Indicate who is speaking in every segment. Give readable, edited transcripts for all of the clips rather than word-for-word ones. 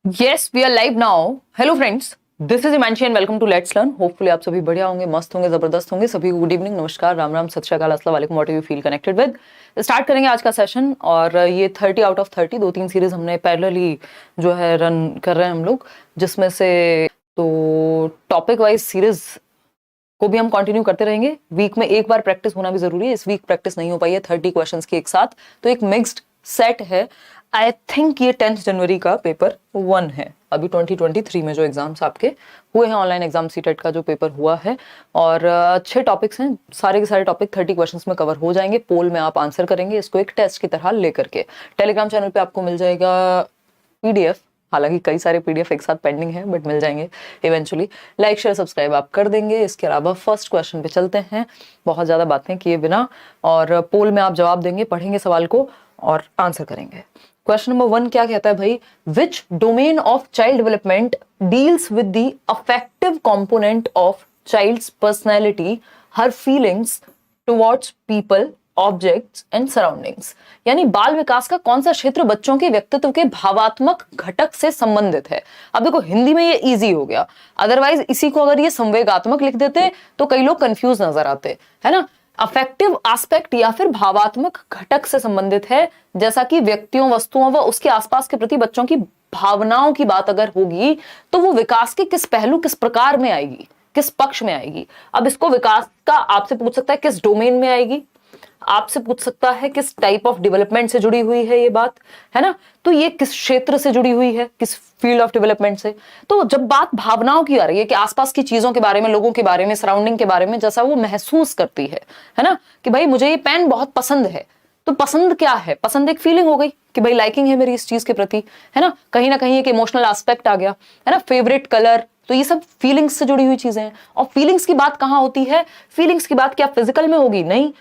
Speaker 1: Yes, we are live now. Hello friends, this is Imanshi and welcome to Let's Learn. Hopefully आप सभी बढ़िया होंगे, मस्त होंगे, जबरदस्त होंगे. सभी गुड इवनिंग, नमस्कार, राम राम, सत श्री अकाल, अस्सलाम वालेकुम. What you feel connected with. Start करेंगे आज का सेशन और ये 30 आउट ऑफ 30 2-3 सीरीज हमने पैरेलली जो है रन कर रहे हैं हम लोग, जिसमें से तो टॉपिक वाइज सीरीज को भी हम कंटिन्यू करते रहेंगे. वीक में एक बार प्रैक्टिस होना भी जरूरी है. इस वीक प्रैक्टिस नहीं हो पाई है 30 क्वेश्चंस की एक साथ, तो एक मिक्स्ड सेट है. आई थिंक ये 10 जनवरी का पेपर 1 है. अभी 2023 में जो एग्जाम्स आपके हुए हैं, ऑनलाइन एग्जाम सीटेट का जो पेपर हुआ है, और अच्छे टॉपिक्स हैं. सारे के सारे टॉपिक 30 क्वेश्चंस में कवर हो जाएंगे. पोल में आप आंसर करेंगे इसको एक टेस्ट की तरह लेकर के. टेलीग्राम चैनल पे आपको मिल जाएगा पीडीएफ. हालांकि कई सारे पीडीएफ एक साथ पेंडिंग है, बट मिल जाएंगे इवेंचुअली. लाइक शेयर सब्सक्राइब आप कर देंगे. इसके अलावा फर्स्ट क्वेश्चन पे चलते हैं, बहुत ज्यादा बातें किए बिना, और पोल में आप जवाब देंगे, पढ़ेंगे सवाल को और आंसर करेंगे. क्वेश्चन नंबर 1 क्या कहता है भाई? Which domain of child development deals with the affective component of child's personality, her feelings towards people, objects and surroundings. यानी बाल विकास का कौन सा क्षेत्र बच्चों के व्यक्तित्व के भावात्मक घटक से संबंधित है. अब देखो हिंदी में ये इजी हो गया, अदरवाइज इसी को अगर ये संवेगात्मक लिख देते तो कई लोग कंफ्यूज नजर आते, है ना. अफेक्टिव एस्पेक्ट या फिर भावात्मक घटक से संबंधित है, जैसा कि व्यक्तियों, वस्तुओं व उसके आसपास के प्रति बच्चों की भावनाओं की बात अगर होगी तो वो विकास के किस पहलू, किस प्रकार में आएगी, किस पक्ष में आएगी. अब इसको विकास का आपसे पूछ सकता है किस डोमेन में आएगी, आपसे पूछ सकता है किस टाइप ऑफ डेवलपमेंट से जुड़ी हुई है ये बात, है ना. तो ये किस क्षेत्र से जुड़ी हुई है, किस फील्ड ऑफ डेवलपमेंट से. तो जब बात भावनाओं की आ रही है कि आसपास की चीजों के बारे में, लोगों के बारे में, सराउंडिंग के बारे में, जैसा वो महसूस करती है ना, कि भाई मुझे ये पेन बहुत पसंद है. तो पसंद क्या है? पसंद एक फीलिंग हो गई कि भाई लाइकिंग है मेरी इस चीज के प्रति, है ना कहीं एक इमोशनल एस्पेक्ट आ गया, है ना. फेवरेट कलर, तो ये सब फीलिंग्स से जुड़ी हुई चीजें हैं. और फीलिंग्स की बात कहां होती है? फीलिंग्स की बात क्या फिजिकल में होगी? नहीं,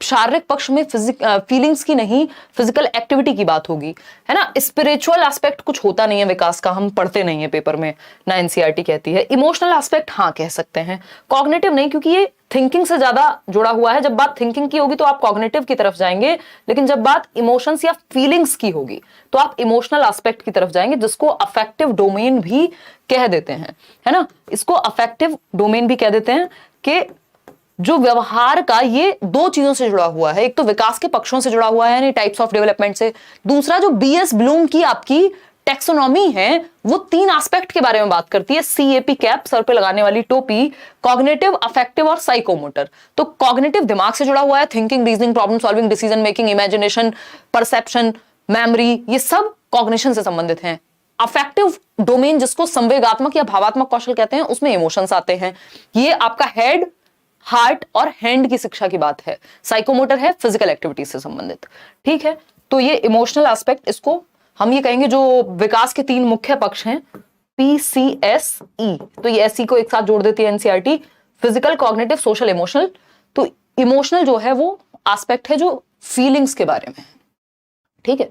Speaker 1: शारीरिक पक्ष में फीलिंग्स की नहीं, फिजिकल एक्टिविटी की बात होगी, है ना. स्पिरिचुअल एस्पेक्ट कुछ होता नहीं है विकास का, हम पढ़ते नहीं है पेपर में, ना एनसीईआरटी कहती है. इमोशनल एस्पेक्ट हाँ कह सकते हैं, कॉग्निटिव नहीं, क्योंकि ये थिंकिंग से ज्यादा जुड़ा हुआ है. जब बात थिंकिंग की होगी तो आप कॉग्निटिव की तरफ जाएंगे, लेकिन जब बात इमोशंस या फीलिंग्स की होगी तो आप इमोशनल एस्पेक्ट की तरफ जाएंगे, जिसको अफेक्टिव डोमेन भी कह देते हैं, है ना. इसको अफेक्टिव डोमेन भी कह देते हैं कि जो व्यवहार का ये दो चीजों से जुड़ा हुआ है. एक तो विकास के पक्षों से जुड़ा हुआ है, यानी टाइप्स ऑफ डेवलपमेंट से. दूसरा जो बीएस ब्लूम की आपकी टेक्सोनॉमी है, वो 3 एस्पेक्ट के बारे में बात करती है. सीएपी कैप, सर पे लगाने वाली टोपी, कॉग्निटिव, अफेक्टिव और साइकोमोटर. तो कॉग्निटिव दिमाग से जुड़ा हुआ है, thinking, reasoning, problem solving, decision making, imagination, perception, memory, ये सब कॉग्निशन से संबंधित हैं. अफेक्टिव डोमेन, जिसको संवेगात्मक या भावात्मक कौशल कहते हैं, उसमें इमोशंस आते हैं. ये आपका हेड, हार्ट और हैंड की शिक्षा की बात है. साइकोमोटर है फिजिकल एक्टिविटी से संबंधित, ठीक है. तो ये इमोशनल एस्पेक्ट, इसको हम ये कहेंगे जो विकास के 3 मुख्य पक्ष हैं, PCSE. तो ये एसई को एक साथ जोड़ देती है NCERT. Physical, cognitive, social, emotional. तो इमोशनल जो है वो एस्पेक्ट है जो फीलिंग्स के बारे में है, ठीक है.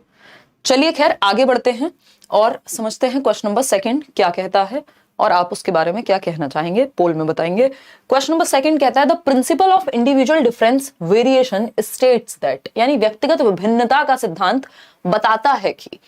Speaker 1: चलिए खैर आगे बढ़ते हैं और समझते हैं क्वेश्चन नंबर 2 क्या कहता है, और आप उसके बारे में क्या कहना चाहेंगे पोल में बताएंगे. क्वेश्चन नंबर 2 कहता है the principle of individual difference variation states that, यानी व्यक्तिगत विभिन्नता का सिद्धांत बताता है कि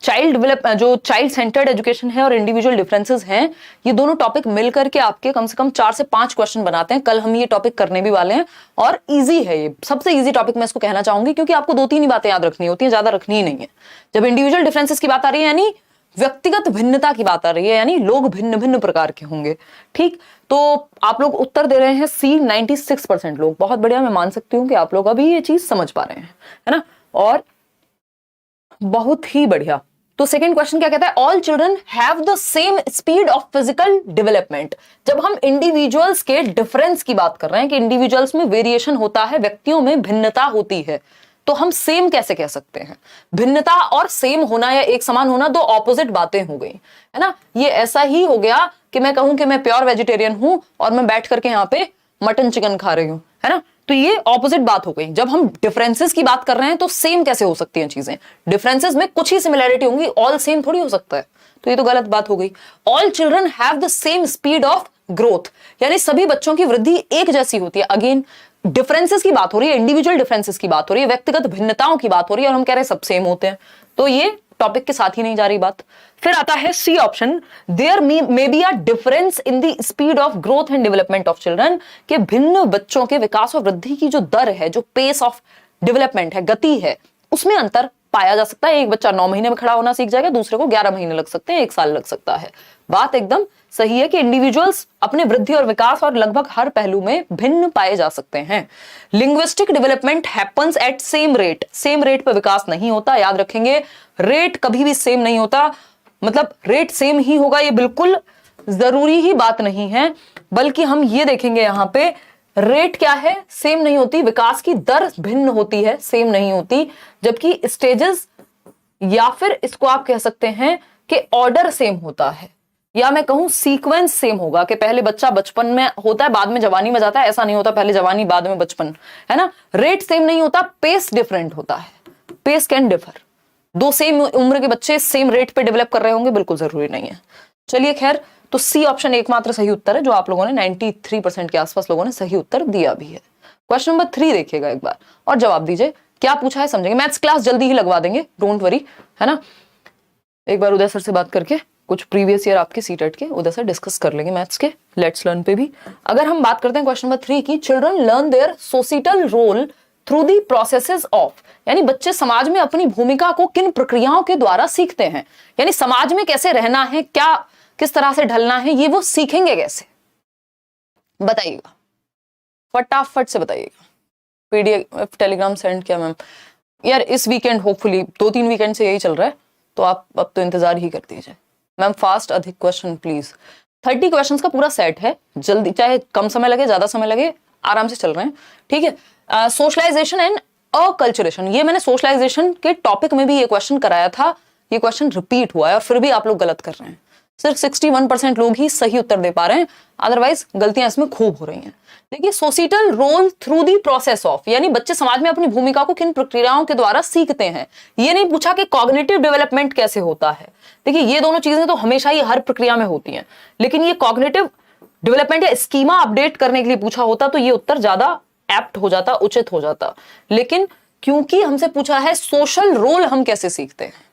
Speaker 1: जो चाइल्ड सेंटर्ड एजुकेशन है और इंडिविजुअल डिफरेंसेस हैं, ये दोनों टॉपिक मिलकर के आपके कम से कम 4 से 5 क्वेश्चन बनाते हैं. कल हम ये टॉपिक करने भी वाले हैं और इजी है. ये सबसे इजी टॉपिक मैं इसको कहना चाहूंगी, क्योंकि आपको 2-3 ही बातें याद रखनी होती है, ज्यादा रखनी ही नहीं है. जब इंडिविजुअल डिफरेंसेस की बात आ रही है, यानी व्यक्तिगत भिन्नता की बात आ रही है, यानी लोग भिन्न भिन्न प्रकार के होंगे, ठीक. तो आप लोग उत्तर दे रहे हैं सी. 96% लोग, बहुत बढ़िया. मैं मान सकती हूं कि आप लोग अभी ये चीज समझ पा रहे हैं, है ना, और बहुत ही बढ़िया. तो सेकंड क्वेश्चन क्या कहता है? All children have the same speed of physical development. जब हम इंडिविजुअल्स के डिफरेंस की बात कर रहे हैं कि इंडिविजुअल्स में वेरिएशन होता है, व्यक्तियों में भिन्नता होती है, तो हम सेम कैसे कह सकते हैं? भिन्नता और सेम होना या एक समान होना दो ऑपोजिट बातें हो गई, है ना. ये ऐसा ही हो गया कि मैं कहूं कि मैं प्योर वेजिटेरियन हूं और मैं बैठ करके यहाँ पे मटन चिकन खा रही हूं, है ना. तो ये ऑपोजिट बात हो गई. जब हम डिफरेंसेस की बात कर रहे हैं तो सेम कैसे हो सकती हैं चीजें? डिफरेंसेस में कुछ ही सिमिलैरिटी होंगी, ऑल सेम थोड़ी हो सकता है. तो ये तो गलत बात हो गई. All children have the same speed of growth, यानी सभी बच्चों की वृद्धि एक जैसी होती है. अगेन डिफरेंसेस की बात हो रही है, इंडिविजुअल डिफरेंसेस की बात हो रही है, व्यक्तिगत भिन्नताओं की बात हो रही है, और हम कह रहे हैं सब सेम होते हैं. तो ये टॉपिक के साथ ही नहीं जा रही बात। फिर आता है C option, there may be a difference in the speed of growth and development of children, के भिन्न बच्चों के विकास और वृद्धि की जो दर है, जो पेस ऑफ डेवलपमेंट है, गति है, उसमें अंतर पाया जा सकता है। एक बच्चा 9 महीने में खड़ा होना सीख जाएगा, दूसरे को 11 महीने लग सकते हैं, 1 साल लग सकता है। बात एकदम सही है कि इंडिविजुअल्स अपने वृद्धि और विकास और लगभग हर पहलू में भिन्न पाए जा सकते हैं। Linguistic development happens at same rate, same rate पर विकास नहीं होता, याद रखेंगे। रेट कभी भी सेम नहीं होता, मतलब रेट सेम ही होगा ये बिल्कुल जरूरी ही बात नहीं है, बल्कि हम ये देखेंगे यहां पे रेट क्या है, सेम नहीं होती, विकास की दर भिन्न होती है, सेम नहीं होती, जबकि स्टेजेस या फिर इसको आप कह सकते हैं कि ऑर्डर सेम होता है, या मैं कहूं सीक्वेंस सेम होगा कि पहले बच्चा बचपन में होता है बाद में जवानी में जाता है, ऐसा नहीं होता पहले जवानी बाद में बचपन, है ना। रेट सेम नहीं होता, पेस डिफरेंट होता है, पेस कैन डिफर। 2 सेम उम्र के बच्चे सेम रेट पे डेवलप कर रहे होंगे, बिल्कुल जरूरी नहीं है। चलिए खैर, तो सी ऑप्शन एकमात्र सही उत्तर है, जो आप लोगों ने 93% के आसपास लोगों ने सही उत्तर दिया भी है। क्वेश्चन नंबर 3 देखिएगा एक बार और जवाब दीजिए, क्या पूछा है समझेंगे। मैथ्स क्लास जल्दी ही लगवा देंगे, डोंट वरी, है ना। एक बार उदय सर से बात करके कुछ प्रीवियस ईयर आपके सीटेट के उधर से डिस्कस कर लेंगे मैथ्स के लेट्स लर्न पे भी। अगर हम बात करते हैं क्वेश्चन नंबर 3 की, children learn their societal role through the processes of, यानी बच्चे समाज में अपनी भूमिका को किन प्रक्रियाओं के द्वारा सीखते हैं, यानी समाज में कैसे रहना है, क्या किस तरह से ढलना है, ये वो सीखेंगे कैसे, बताइएगा फटाफट से बताइएगा। पीडीएफ टेलीग्राम सेंड किया मैम, यार इस वीकेंड होपफुली 2-3 वीकेंड से यही चल रहा है, तो आप अब तो इंतजार ही कर दीजिए मैम। फास्ट अधिक क्वेश्चन प्लीज। 30 क्वेश्चंस का पूरा सेट है, जल्दी, चाहे कम समय लगे ज्यादा समय लगे, आराम से चल रहे हैं, ठीक है। सोशलाइजेशन एंड अकल्चरेशन, ये मैंने सोशलाइजेशन के टॉपिक में भी ये क्वेश्चन कराया था, ये क्वेश्चन रिपीट हुआ है और फिर भी आप लोग गलत कर रहे हैं। सिर्फ 61% लोग ही सही उत्तर दे पा रहे हैं, अदरवाइज गलतियां इसमें खूब हो रही हैं। देखिए, societal role through the process of, यानी बच्चे समाज में अपनी भूमिका को किन प्रक्रियाओं के द्वारा सीखते हैं। ये नहीं पूछा कि कॉग्निटिव डेवलपमेंट कैसे होता है। देखिए, ये दोनों चीजें तो हमेशा ही हर प्रक्रिया में होती हैं, लेकिन ये कॉग्निटिव डेवलपमेंट या स्कीमा अपडेट करने के लिए पूछा होता तो ये उत्तर ज्यादा एप्ट हो जाता, उचित हो जाता। लेकिन क्योंकि हमसे पूछा है सोशल रोल हम कैसे सीखते हैं,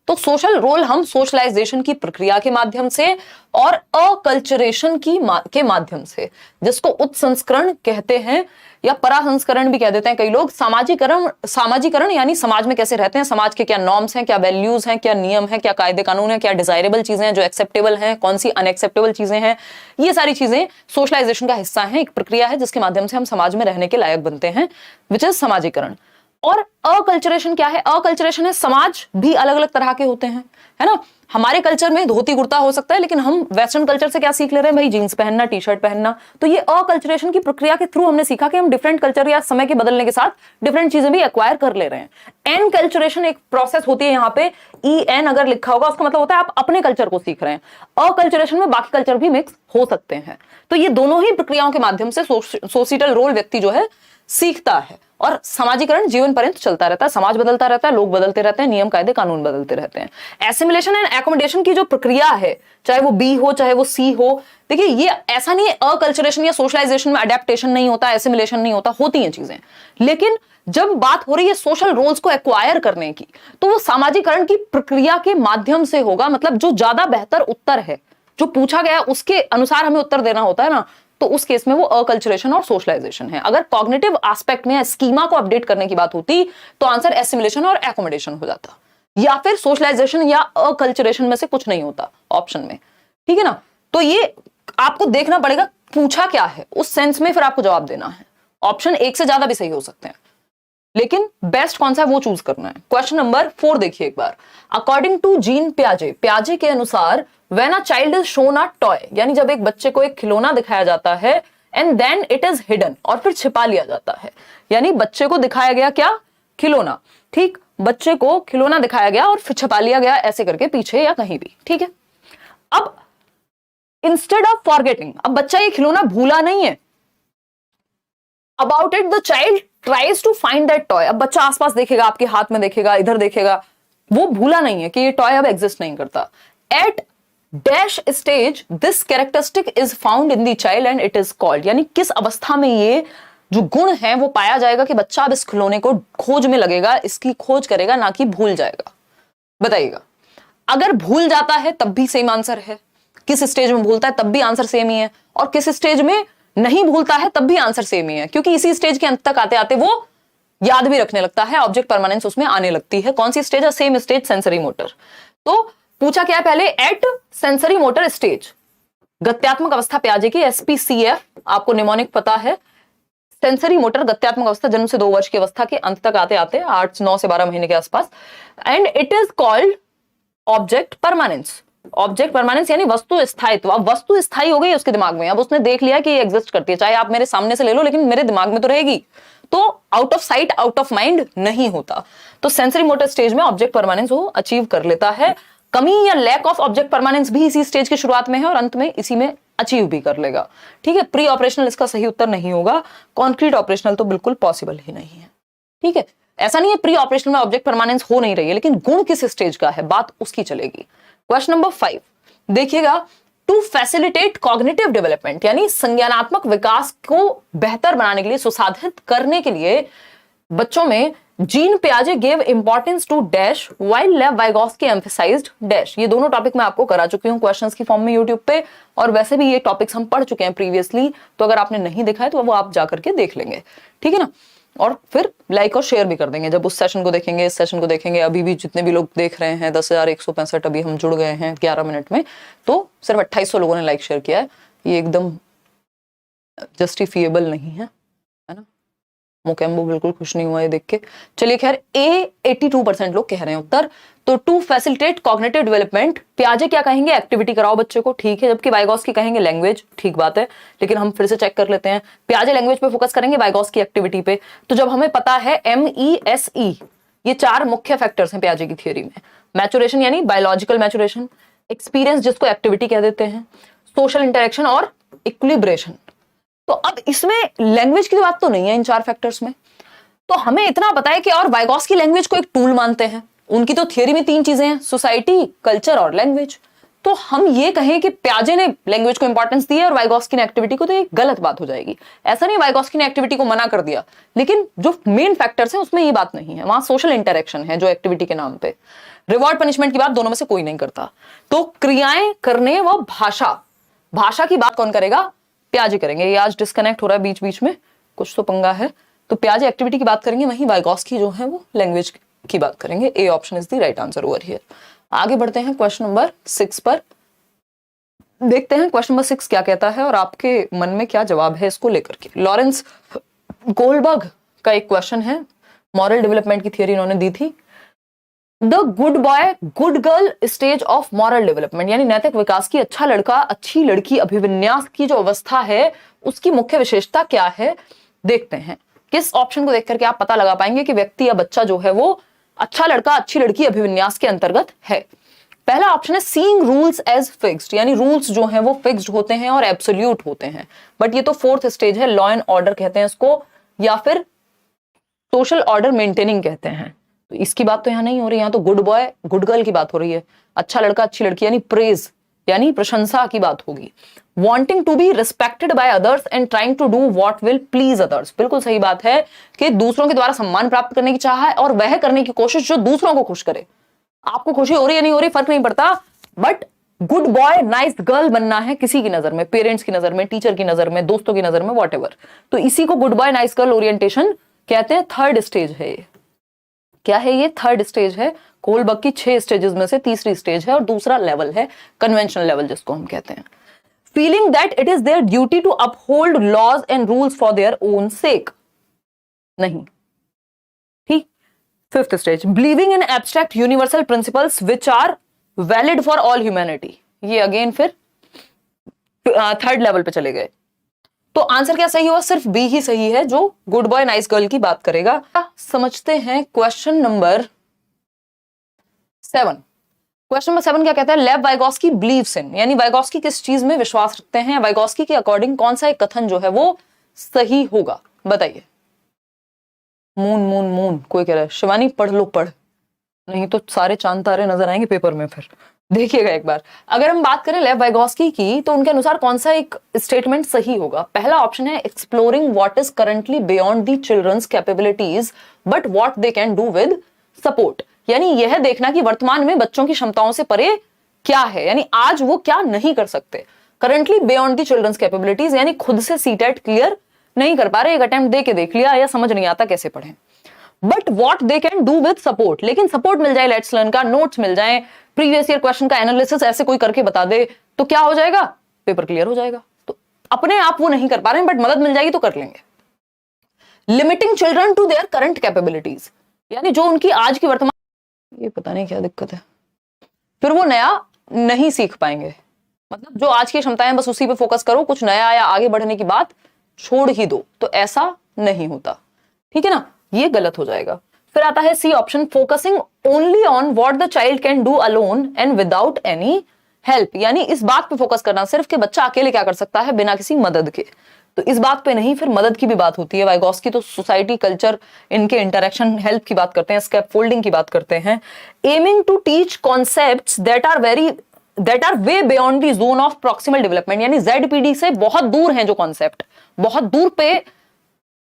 Speaker 1: तो सोशल रोल हम सोशलाइजेशन की प्रक्रिया के माध्यम से और अकल्चरेशन के माध्यम से, जिसको उत्संस्करण कहते हैं या परासंस्करण भी कह देते हैं कई लोग। सामाजिकरण यानी समाज में कैसे रहते हैं, समाज के क्या नॉर्म्स हैं, क्या वैल्यूज हैं, क्या नियम हैं, क्या कायदे कानून हैं, क्या डिजायरेबल चीजें हैं जो एक्सेप्टेबल हैं, कौन सी अनएक्सेप्टेबल चीजें हैं, ये सारी चीजें सोशलाइजेशन का हिस्सा है। एक प्रक्रिया है जिसके माध्यम से हम समाज में रहने के लायक बनते हैं, विच इज समाजीकरण। और अकल्चरेशन क्या है, अकल्चरेशन है समाज भी अलग अलग तरह के होते हैं, है ना। हमारे कल्चर में धोती कुर्ता हो सकता है, लेकिन हम वेस्टर्न कल्चर से क्या सीख ले रहे हैं भाई, जीन्स पहनना, टी शर्ट पहनना। तो ये अकल्चरेशन की प्रक्रिया के थ्रू हमने सीखा कि हम डिफरेंट कल्चर या समय के बदलने के साथ डिफरेंट चीजें भी एक्वायर कर ले रहे हैं। एन कल्चरेशन एक प्रोसेस होती है, यहाँ पे EN अगर लिखा होगा उसका मतलब होता है आप अपने कल्चर को सीख रहे हैं। अकल्चरेशन में बाकी कल्चर भी मिक्स हो सकते हैं। तो ये दोनों ही प्रक्रियाओं के माध्यम से सोसाइटल रोल व्यक्ति जो है सीखता है, और समाजीकरण जीवन पर्यंत चलता रहता है, समाज बदलता रहता है, लोग बदलते रहते हैं, नियम कायदे कानून बदलते रहते हैं। एसिमिलेशन एंड एकोमोडेशन की जो प्रक्रिया है, चाहे वो B हो चाहे वो C हो, देखिए ये ऐसा नहीं है अकल्चरेशन या सोशलाइजेशन में अडेप्टेशन नहीं होता, एसिमिलेशन नहीं होता, होती हैं चीजें। लेकिन जब बात हो रही है सोशल रोल्स को एक्वायर करने की, तो वो सामाजिकरण की प्रक्रिया के माध्यम से होगा। मतलब जो ज्यादा बेहतर उत्तर है, जो पूछा गया उसके अनुसार हमें उत्तर देना होता है ना, तो उस केस में वो अकल्चरेशन और सोशलाइजेशन है। अगर कॉग्निटिव एस्पेक्ट में स्कीमा को अपडेट करने की बात होती तो आंसर एसिमिलेशन और एकोमोडेशन हो जाता, या फिर सोशलाइजेशन या अकल्चरेशन में से कुछ नहीं होता ऑप्शन में, ठीक है ना। तो ये आपको देखना पड़ेगा पूछा क्या है, उस सेंस में फिर आपको जवाब देना है। ऑप्शन 1 से ज्यादा भी सही हो सकते हैं, लेकिन बेस्ट कौन सा है वो चूज करना है। क्वेश्चन नंबर 4 देखिए एक बार। अकॉर्डिंग टू जीन प्याजे के अनुसार, when a child is shown a toy, यानी जब एक बच्चे को एक खिलौना दिखाया जाता है, and then it is hidden, और फिर छिपा लिया जाता है। यानी बच्चे को दिखाया गया क्या, खिलौना, ठीक, बच्चे को खिलौना दिखाया गया और फिर छिपा लिया गया ऐसे करके पीछे या कहीं भी, ठीक है। अब इंस्टेड ऑफ फॉरगेटिंग, अब बच्चा ये खिलौना भूला नहीं है, about it the child tries to find that toy. अब बच्चा आसपास देखेगा, आपके हाथ में देखेगा, इधर देखेगा, वो भूला नहीं है कि ये टॉय अब एग्जिस्ट नहीं करता। At dash stage this characteristic is found in the child and it is called, यानी किस अवस्था में ये जो गुण है वो पाया जाएगा कि बच्चा अब इस खिलौने को खोज में लगेगा, इसकी खोज करेगा, ना कि भूल जाएगा। बताइएगा। अगर भूल जाता है तब भी सेम आंसर है, किस स्टेज में भूलता है तब भी आंसर सेम ही है, और किस स्टेज में नहीं भूलता है तब भी आंसर सेम ही है, क्योंकि इसी स्टेज के अंत तक आते आते वो याद भी रखने लगता है, ऑब्जेक्ट परमानेंस उसमें आने लगती है। कौन सी स्टेज है? Same stage, sensory motor. तो पूछा क्या है पहले? एट सेंसरी मोटर स्टेज, गत्यात्मक अवस्था पियाजे की, SPCF आपको निमोनिक पता है। सेंसरी मोटर गत्यात्मक अवस्था जन्म से 2 वर्ष की अवस्था के अंत तक आते आते 8-9 से 12 महीने के आसपास। And it is called object permanence. Object permanence यानी वस्तु स्थायित्व। अब वस्तु स्थायी हो गई उसके दिमाग में, अब उसने देख लिया कि ये एग्जिस्ट करती है, चाहे आप मेरे सामने से ले लो लेकिन मेरे दिमाग में तो रहेगी। तो out of sight out of mind नहीं होता। तो सेंसरी मोटर स्टेज में ऑब्जेक्ट परमानेंस वो अचीव कर लेता है। कमी या लैक ऑफ ऑब्जेक्ट परमानेंस भी इसी स्टेज की शुरुआत में है और अंत में इसी में अचीव भी कर लेगा। ठीक है, प्री ऑपरेशनल इसका सही उत्तर नहीं होगा, कॉन्क्रीट ऑपरेशनल तो बिल्कुल पॉसिबल ही नहीं है। ठीक है, ऐसा नहीं है प्री ऑपरेशनल में ऑब्जेक्ट परमानेंस हो नहीं रही है, लेकिन गुण किस स्टेज का है बात उसकी चलेगी। क्वेश्चन नंबर 5 देखिएगा, टू फैसिलिटेट कॉग्निटिव डेवलपमेंट यानी संज्ञानात्मक विकास को बेहतर बनाने के लिए, सुसाधित करने के लिए बच्चों में जीन पियाजे gave importance to dash while Lev Vygotsky emphasized dash. ये दोनों टॉपिक मैं आपको करा चुकी हूं क्वेश्चंस की फॉर्म में यूट्यूब पे, और वैसे भी ये टॉपिक्स हम पढ़ चुके हैं प्रीवियसली, तो अगर आपने नहीं देखा है तो वो आप जाकर के देख लेंगे। ठीक है ना, और फिर लाइक और शेयर भी कर देंगे जब उस सेशन को देखेंगे, इस सेशन को देखेंगे। अभी भी जितने भी लोग देख रहे हैं 10,165 अभी हम जुड़ गए हैं 11 मिनट में, तो सिर्फ 2800 लोगों ने लाइक शेयर किया है। ये एकदम जस्टिफिएबल नहीं है, है ना। मोकेम्बो बिल्कुल खुश नहीं हुआ ये देख के। चलिए खैर, ए 82% लोग कह रहे हैं उत्तर। तो टू फैसिलिटेट कॉग्निटिव डेवलपमेंट, पियाजे क्या कहेंगे? एक्टिविटी कराओ बच्चे को, ठीक है। जबकि वाइगोस्की कहेंगे लैंग्वेज, ठीक बात है, लेकिन हम फिर से चेक कर लेते हैं। पियाजे लैंग्वेज पे फोकस करेंगे, वाइगोस्की एक्टिविटी पे। तो जब हमें पता है MESE, ये 4 मुख्य फैक्टर्स हैं पियाजे की थियोरी में। मैचुरेशन यानी बायोलॉजिकल मैचुरेशन, एक्सपीरियंस जिसको एक्टिविटी कह देते हैं, सोशल इंटरेक्शन और इक्विलिब्रेशन। तो अब इसमें लैंग्वेज की बात तो नहीं है इन 4 फैक्टर्स में। तो हमें इतना पता है कि और वाइगोस्की लैंग्वेज को एक टूल मानते हैं। उनकी तो थियरी में 3 चीजें हैं, सोसाइटी, कल्चर और लैंग्वेज। तो हम ये कहें कि पियाजे ने लैंग्वेज को इंपॉर्टेंस दी है और वाइगोस्की ने एक्टिविटी को, तो ये गलत बात हो जाएगी। ऐसा नहीं वाइगोस्की ने एक्टिविटी को मना कर दिया, लेकिन जो मेन फैक्टर्स हैं उसमें ये बात नहीं है। वहां सोशल इंटरेक्शन है जो एक्टिविटी के नाम पे। रिवॉर्ड पनिशमेंट की बात दोनों में से कोई नहीं करता। तो क्रियाएं करने व भाषा, भाषा की बात कौन करेगा? पियाजे करेंगे। ये आज डिस्कनेक्ट हो रहा है बीच बीच में, कुछ तो पंगा है। तो पियाजे एक्टिविटी की बात करेंगे, वहीं वाइगोस्की जो है वो लैंग्वेज की बात करेंगे। ए option is the right answer over here. आगे बढ़ते हैं क्वेश्चन नंबर 6 पर। देखते हैं क्वेश्चन नंबर 6 क्या कहता है और आपके मन में क्या जवाब है इसको लेकर के। लॉरेंस गोल्डबर्ग का एक क्वेश्चन है, मॉरल डेवलपमेंट की थियरी इन्होंने दी थी। The good boy good girl stage of moral development यानी नैतिक विकास की अच्छा लड़का अच्छी लड़की अभिविन्यास की जो अवस्था है उसकी मुख्य विशेषता क्या है? देखते हैं किस ऑप्शन को देख करके आप पता लगा पाएंगे कि व्यक्ति या बच्चा जो है वो अच्छा लड़का अच्छी लड़की अभिविन्यास के अंतर्गत है। पहला ऑप्शन है सीइंग रूल्स एज फिक्स्ड यानी रूल्स जो हैं वो फिक्स्ड होते हैं और एब्सोल्यूट होते हैं। बट ये तो 4th स्टेज है, लॉ एंड ऑर्डर कहते हैं इसको, या फिर सोशल ऑर्डर मेंटेनिंग कहते हैं। तो इसकी बात तो यहाँ नहीं हो रही, यहाँ तो गुड बॉय गुड गर्ल की बात हो रही है। अच्छा लड़का अच्छी लड़की यानी प्रेज यानी प्रशंसा की बात होगी। Wanting to be respected by others and trying to do what will please others, बिल्कुल सही बात है कि दूसरों के द्वारा सम्मान प्राप्त करने की चाह है और वह करने की कोशिश जो दूसरों को खुश करे। आपको खुशी हो रही है नहीं हो रही फर्क नहीं पड़ता, but good boy nice girl बनना है किसी की नजर में, पेरेंट्स की नजर में, टीचर की नजर में, दोस्तों की नजर में, व्हाटएवर। तो इसी को good boy nice girl orientation कहते हैं। 3rd स्टेज है ये। क्या है ये? 3rd स्टेज है। कोलबर्ग की 6 स्टेजेस में से तीसरी स्टेज है और दूसरा लेवल है कन्वेंशनल लेवल जिसको हम कहते हैं। Feeling that it is their duty to uphold laws and rules for their own sake, नहीं ठीक। 5th stage believing in abstract universal principles which are valid for all humanity, ये again फिर 3rd level पे चले गए। तो answer क्या सही हुआ? सिर्फ बी ही सही है जो गुड बॉय नाइस गर्ल की बात करेगा। समझते हैं क्वेश्चन नंबर 7। क्वेश्चन नंबर 7 क्या कहता है? लेव वाइगोस्की बिलीव्स इन यानी वाइगोस्की किस चीज में विश्वास रखते हैं? वाइगोस्की के अकॉर्डिंग कौन सा एक कथन जो है वो सही होगा? बताइए। मून मून मून कोई कह रहा है, शिवानी पढ़ लो पढ़, नहीं तो सारे चांद तारे नजर आएंगे पेपर में। फिर देखिएगा एक बार, अगर हम बात करें लेव वाइगोस्की की तो उनके अनुसार कौन सा एक स्टेटमेंट सही होगा? पहला ऑप्शन है exploring what is currently beyond the children's capabilities but what they can do with support यानी यह देखना कि वर्तमान में बच्चों की क्षमताओं से परे क्या है, यानी आज वो क्या नहीं कर सकते, currently beyond the children's capabilities, यानी खुद से सीटेट क्लियर नहीं कर पा रहे, एक अटेम्प्ट दे के देख लिया या समझ नहीं आता कैसे पढ़ें, but what they can do with support, लेकिन सपोर्ट मिल जाए, लेट्स लर्न का नोट्स मिल जाए, प्रीवियस ईयर क्वेश्चन का एनालिसिस ऐसे कोई करके बता दे तो क्या हो जाएगा, पेपर क्लियर हो जाएगा। तो अपने आप वो नहीं कर पा रहे हैं, बट मदद मिल जाएगी तो कर लेंगे। Limiting children to their current capabilities, यानी जो उनकी आज की वर्तमान, ये पता नहीं क्या दिक्कत है, फिर वो नया नहीं सीख पाएंगे, मतलब जो आज की क्षमताएं बस उसी पे फोकस करो, कुछ नया या आगे बढ़ने की बात छोड़ ही दो, तो ऐसा नहीं होता, ठीक है ना, ये गलत हो जाएगा। फिर आता है C option, focusing only on what the child can do alone and without any help, यानी इस बात पे फोकस करना सिर्फ कि बच्चा अकेले क्या कर सकता है बिना किसी मदद के, तो इस बात पे नहीं, फिर मदद की भी बात होती है। वाइगॉस्की तो सोसाइटी, कल्चर, इनके इंटरेक्शन, हेल्प की बात करते हैं, स्कैफोल्डिंग की बात करते हैं। Aiming to teach concepts that are way beyond the zone of proximal development, यानी ZPD से बहुत दूर हैं जो कॉन्सेप्ट, बहुत दूर पे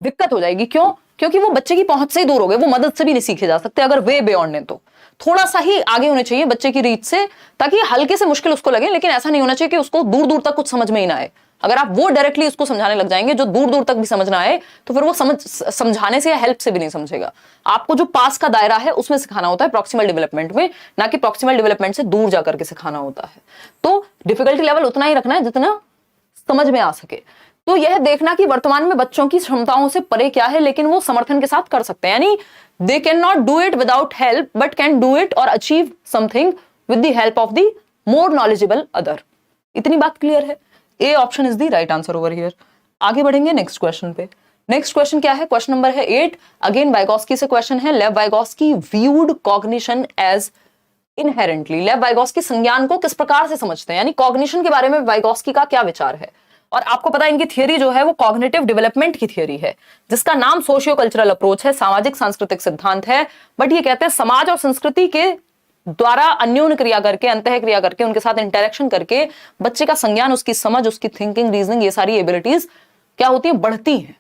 Speaker 1: दिक्कत हो जाएगी। क्यों? क्योंकि वो बच्चे की पहुंच से ही दूर हो गए, वो मदद से भी नहीं सीखे जा सकते अगर वे बियॉन्ड है, तो थोड़ा सा ही आगे होने चाहिए बच्चे की रीच से, ताकि हल्के से मुश्किल उसको लगे, लेकिन ऐसा नहीं होना चाहिए कि उसको दूर दूर तक कुछ समझ में ही ना आए। अगर आप वो डायरेक्टली उसको समझाने लग जाएंगे जो दूर दूर तक भी समझ ना आए, तो फिर वो समझाने से या हेल्प से भी नहीं समझेगा। आपको जो पास का दायरा है उसमें सिखाना होता है, प्रॉक्सिमल डेवलपमेंट में, ना कि प्रॉक्सिमल डेवलपमेंट से दूर जाकर के सिखाना होता है। तो डिफिकल्टी लेवल उतना ही रखना है जितना समझ में आ सके। तो यह देखना कि वर्तमान में बच्चों की क्षमताओं से परे क्या है, लेकिन वो समर्थन के साथ कर सकते हैं, यानी they can not do it without help but can do it और achieve something with the help of the more knowledgeable other. इतनी बात क्लियर है? A option is the right answer over here. आगे बढ़ेंगे नेक्स्ट क्वेश्चन पे। Next question क्या है? Question number है 8। अगेन वाइगॉस्की से क्वेश्चन है। Lev Vygotsky viewed cognition as inherently. लेव वाइगॉस्की संज्ञान को किस प्रकार से समझते हैं, यानी कॉग्निशन के बारे में वाइगॉस्की का क्या विचार है। और आपको पता है इनकी थियरी जो है वो कॉग्निटिव डेवलपमेंट की थियरी है, जिसका नाम सोशियो कल्चरल अप्रोच है, सामाजिक सांस्कृतिक सिद्धांत है। बट ये कहते हैं समाज और संस्कृति के द्वारा अन्योन्य क्रिया करके, अंतः क्रिया करके, उनके साथ इंटरेक्शन करके बच्चे का संज्ञान, उसकी समझ, उसकी थिंकिंग, रीजनिंग, ये सारी एबिलिटीज क्या होती है, बढ़ती हैं।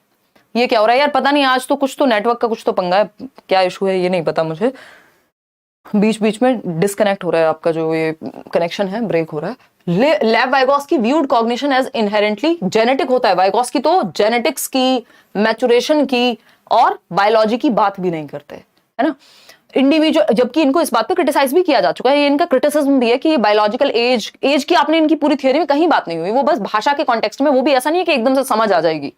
Speaker 1: ये क्या हो रहा है यार, पता नहीं, आज तो कुछ तो नेटवर्क का कुछ तो पंगा है, क्या इशू है ये नहीं पता मुझे, बीच बीच में डिस्कनेक्ट हो रहा है, आपका जो ये कनेक्शन है ब्रेक हो रहा है। Lev Vygotsky viewed cognition as inherently genetic होता है। वाइगॉस्की तो जेनेटिक्स की, मैचुरेशन की और बायोलॉजी की बात भी नहीं करते, है ना, इंडिविजुअल, जबकि इनको इस बात पे क्रिटिसाइज भी किया जा चुका है, ये इनका क्रिटिसिज्म भी है कि ये बायोलॉजिकल एज की आपने इनकी पूरी थियरी में कहीं बात नहीं हुई, वो बस भाषा के कॉन्टेक्स्ट में, वो भी ऐसा नहीं है कि एकदम से समझ आ जाएगी,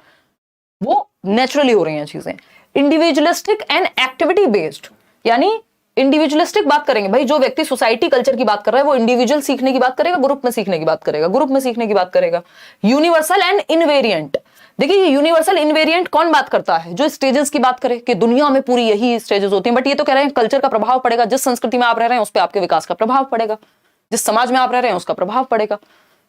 Speaker 1: वो नेचुरली हो रही हैं चीजें। इंडिविजुअलिस्टिक एंड एक्टिविटी बेस्ड, यानी इंडिविजुअलिस्टिक बात करेंगे भाई, जो व्यक्ति सोसाइटी कल्चर की बात कर रहा है वो इंडिविजुअल सीखने की बात करेगा, ग्रुप में सीखने की बात करेगा, ग्रुप में सीखने की बात करेगा। यूनिवर्सल एंड इनवेरिएंट, देखिए ये यूनिवर्सल इनवेरिएंट कौन बात करता है, जो स्टेजेस की बात करे कि दुनिया में पूरी यही स्टेजेस होती हैं, बट ये तो कह रहे हैं कल्चर का प्रभाव पड़ेगा, जिस संस्कृति में आप रह रहे हैं उस पर आपके विकास का प्रभाव पड़ेगा, जिस समाज में आप रह रहे हैं उसका प्रभाव पड़ेगा।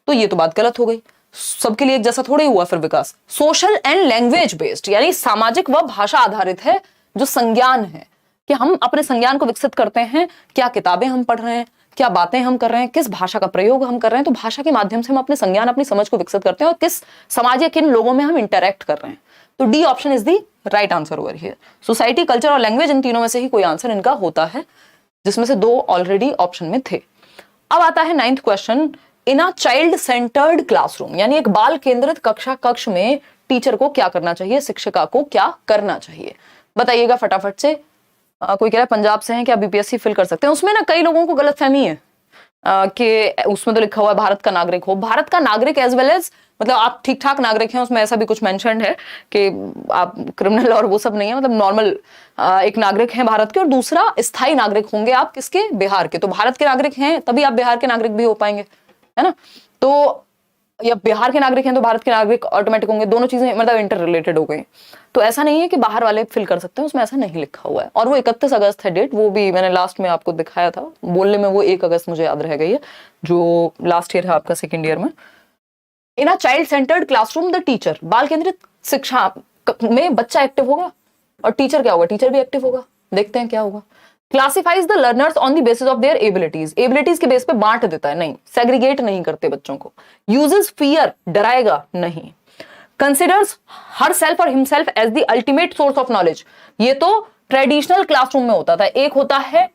Speaker 1: तो ये तो बात गलत हो गई, सबके लिए एक जैसा थोड़ा ही हुआ फिर विकास। सोशल एंड लैंग्वेज बेस्ड, यानी सामाजिक व भाषा आधारित है जो संज्ञान है, कि हम अपने संज्ञान को विकसित करते हैं, क्या किताबें हम पढ़ रहे हैं, क्या बातें हम कर रहे हैं, किस भाषा का प्रयोग हम कर रहे हैं, तो भाषा के माध्यम से हम अपने संज्ञान, अपनी समझ को विकसित करते हैं, और किस समाज या किन लोगों में हम इंटरेक्ट कर रहे हैं। तो D option is the right answer over here. Society, culture और लैंग्वेज, इन तीनों में से ही कोई आंसर इनका होता है, जिसमें से 2 ऑलरेडी ऑप्शन में थे। अब आता है 9th question. In a child centered classroom, यानी एक बाल केंद्रित कक्ष में टीचर को क्या करना चाहिए, शिक्षिका को क्या करना चाहिए, बताइएगा फटाफट से। कोई कह रहा है पंजाब से हैं, क्या BPSC फिल कर सकते हैं। उसमें ना कई लोगों को गलतफहमी है कि उसमें तो लिखा हुआ है भारत का नागरिक हो, भारत का नागरिक एज वेल एज, मतलब आप ठीक ठाक नागरिक हैं, उसमें ऐसा भी कुछ मेंशन्ड है कि आप क्रिमिनल और वो सब नहीं है, मतलब नॉर्मल एक नागरिक हैं भारत के, और दूसरा स्थायी नागरिक होंगे आप किसके, बिहार के। तो भारत के नागरिक हैं तभी आप बिहार के नागरिक भी हो पाएंगे, है ना, तो या बिहार के नागरिक हैं तो भारत के नागरिक ऑटोमेटिक होंगे, दोनों चीजें मतलब इंटर रिलेटेड हो गई। तो ऐसा नहीं है कि बाहर वाले फिल कर सकते हैं, उसमें ऐसा नहीं लिखा हुआ है। और वो 31 अगस्त है डेट, वो भी मैंने लास्ट में आपको दिखाया था, बोलने में वो 1 अगस्त मुझे याद रह गई है, जो लास्ट ईयर है आपका सेकेंड ईयर में। In a child centered classroom the teacher, बाल केंद्रित शिक्षा में बच्चा एक्टिव होगा और टीचर क्या होगा, टीचर भी एक्टिव होगा। देखते हैं क्या होगा। Classifies the learners on the basis of their abilities, abilities के बेस पे बांट देता है, नहीं सेग्रीगेट नहीं करते बच्चों को। यूजेस फियर, डराएगा नहीं। कंसिडर्स हर सेल्फ और himself as the ultimate source of knowledge, ये तो ट्रेडिशनल क्लासरूम में होता था। एक होता है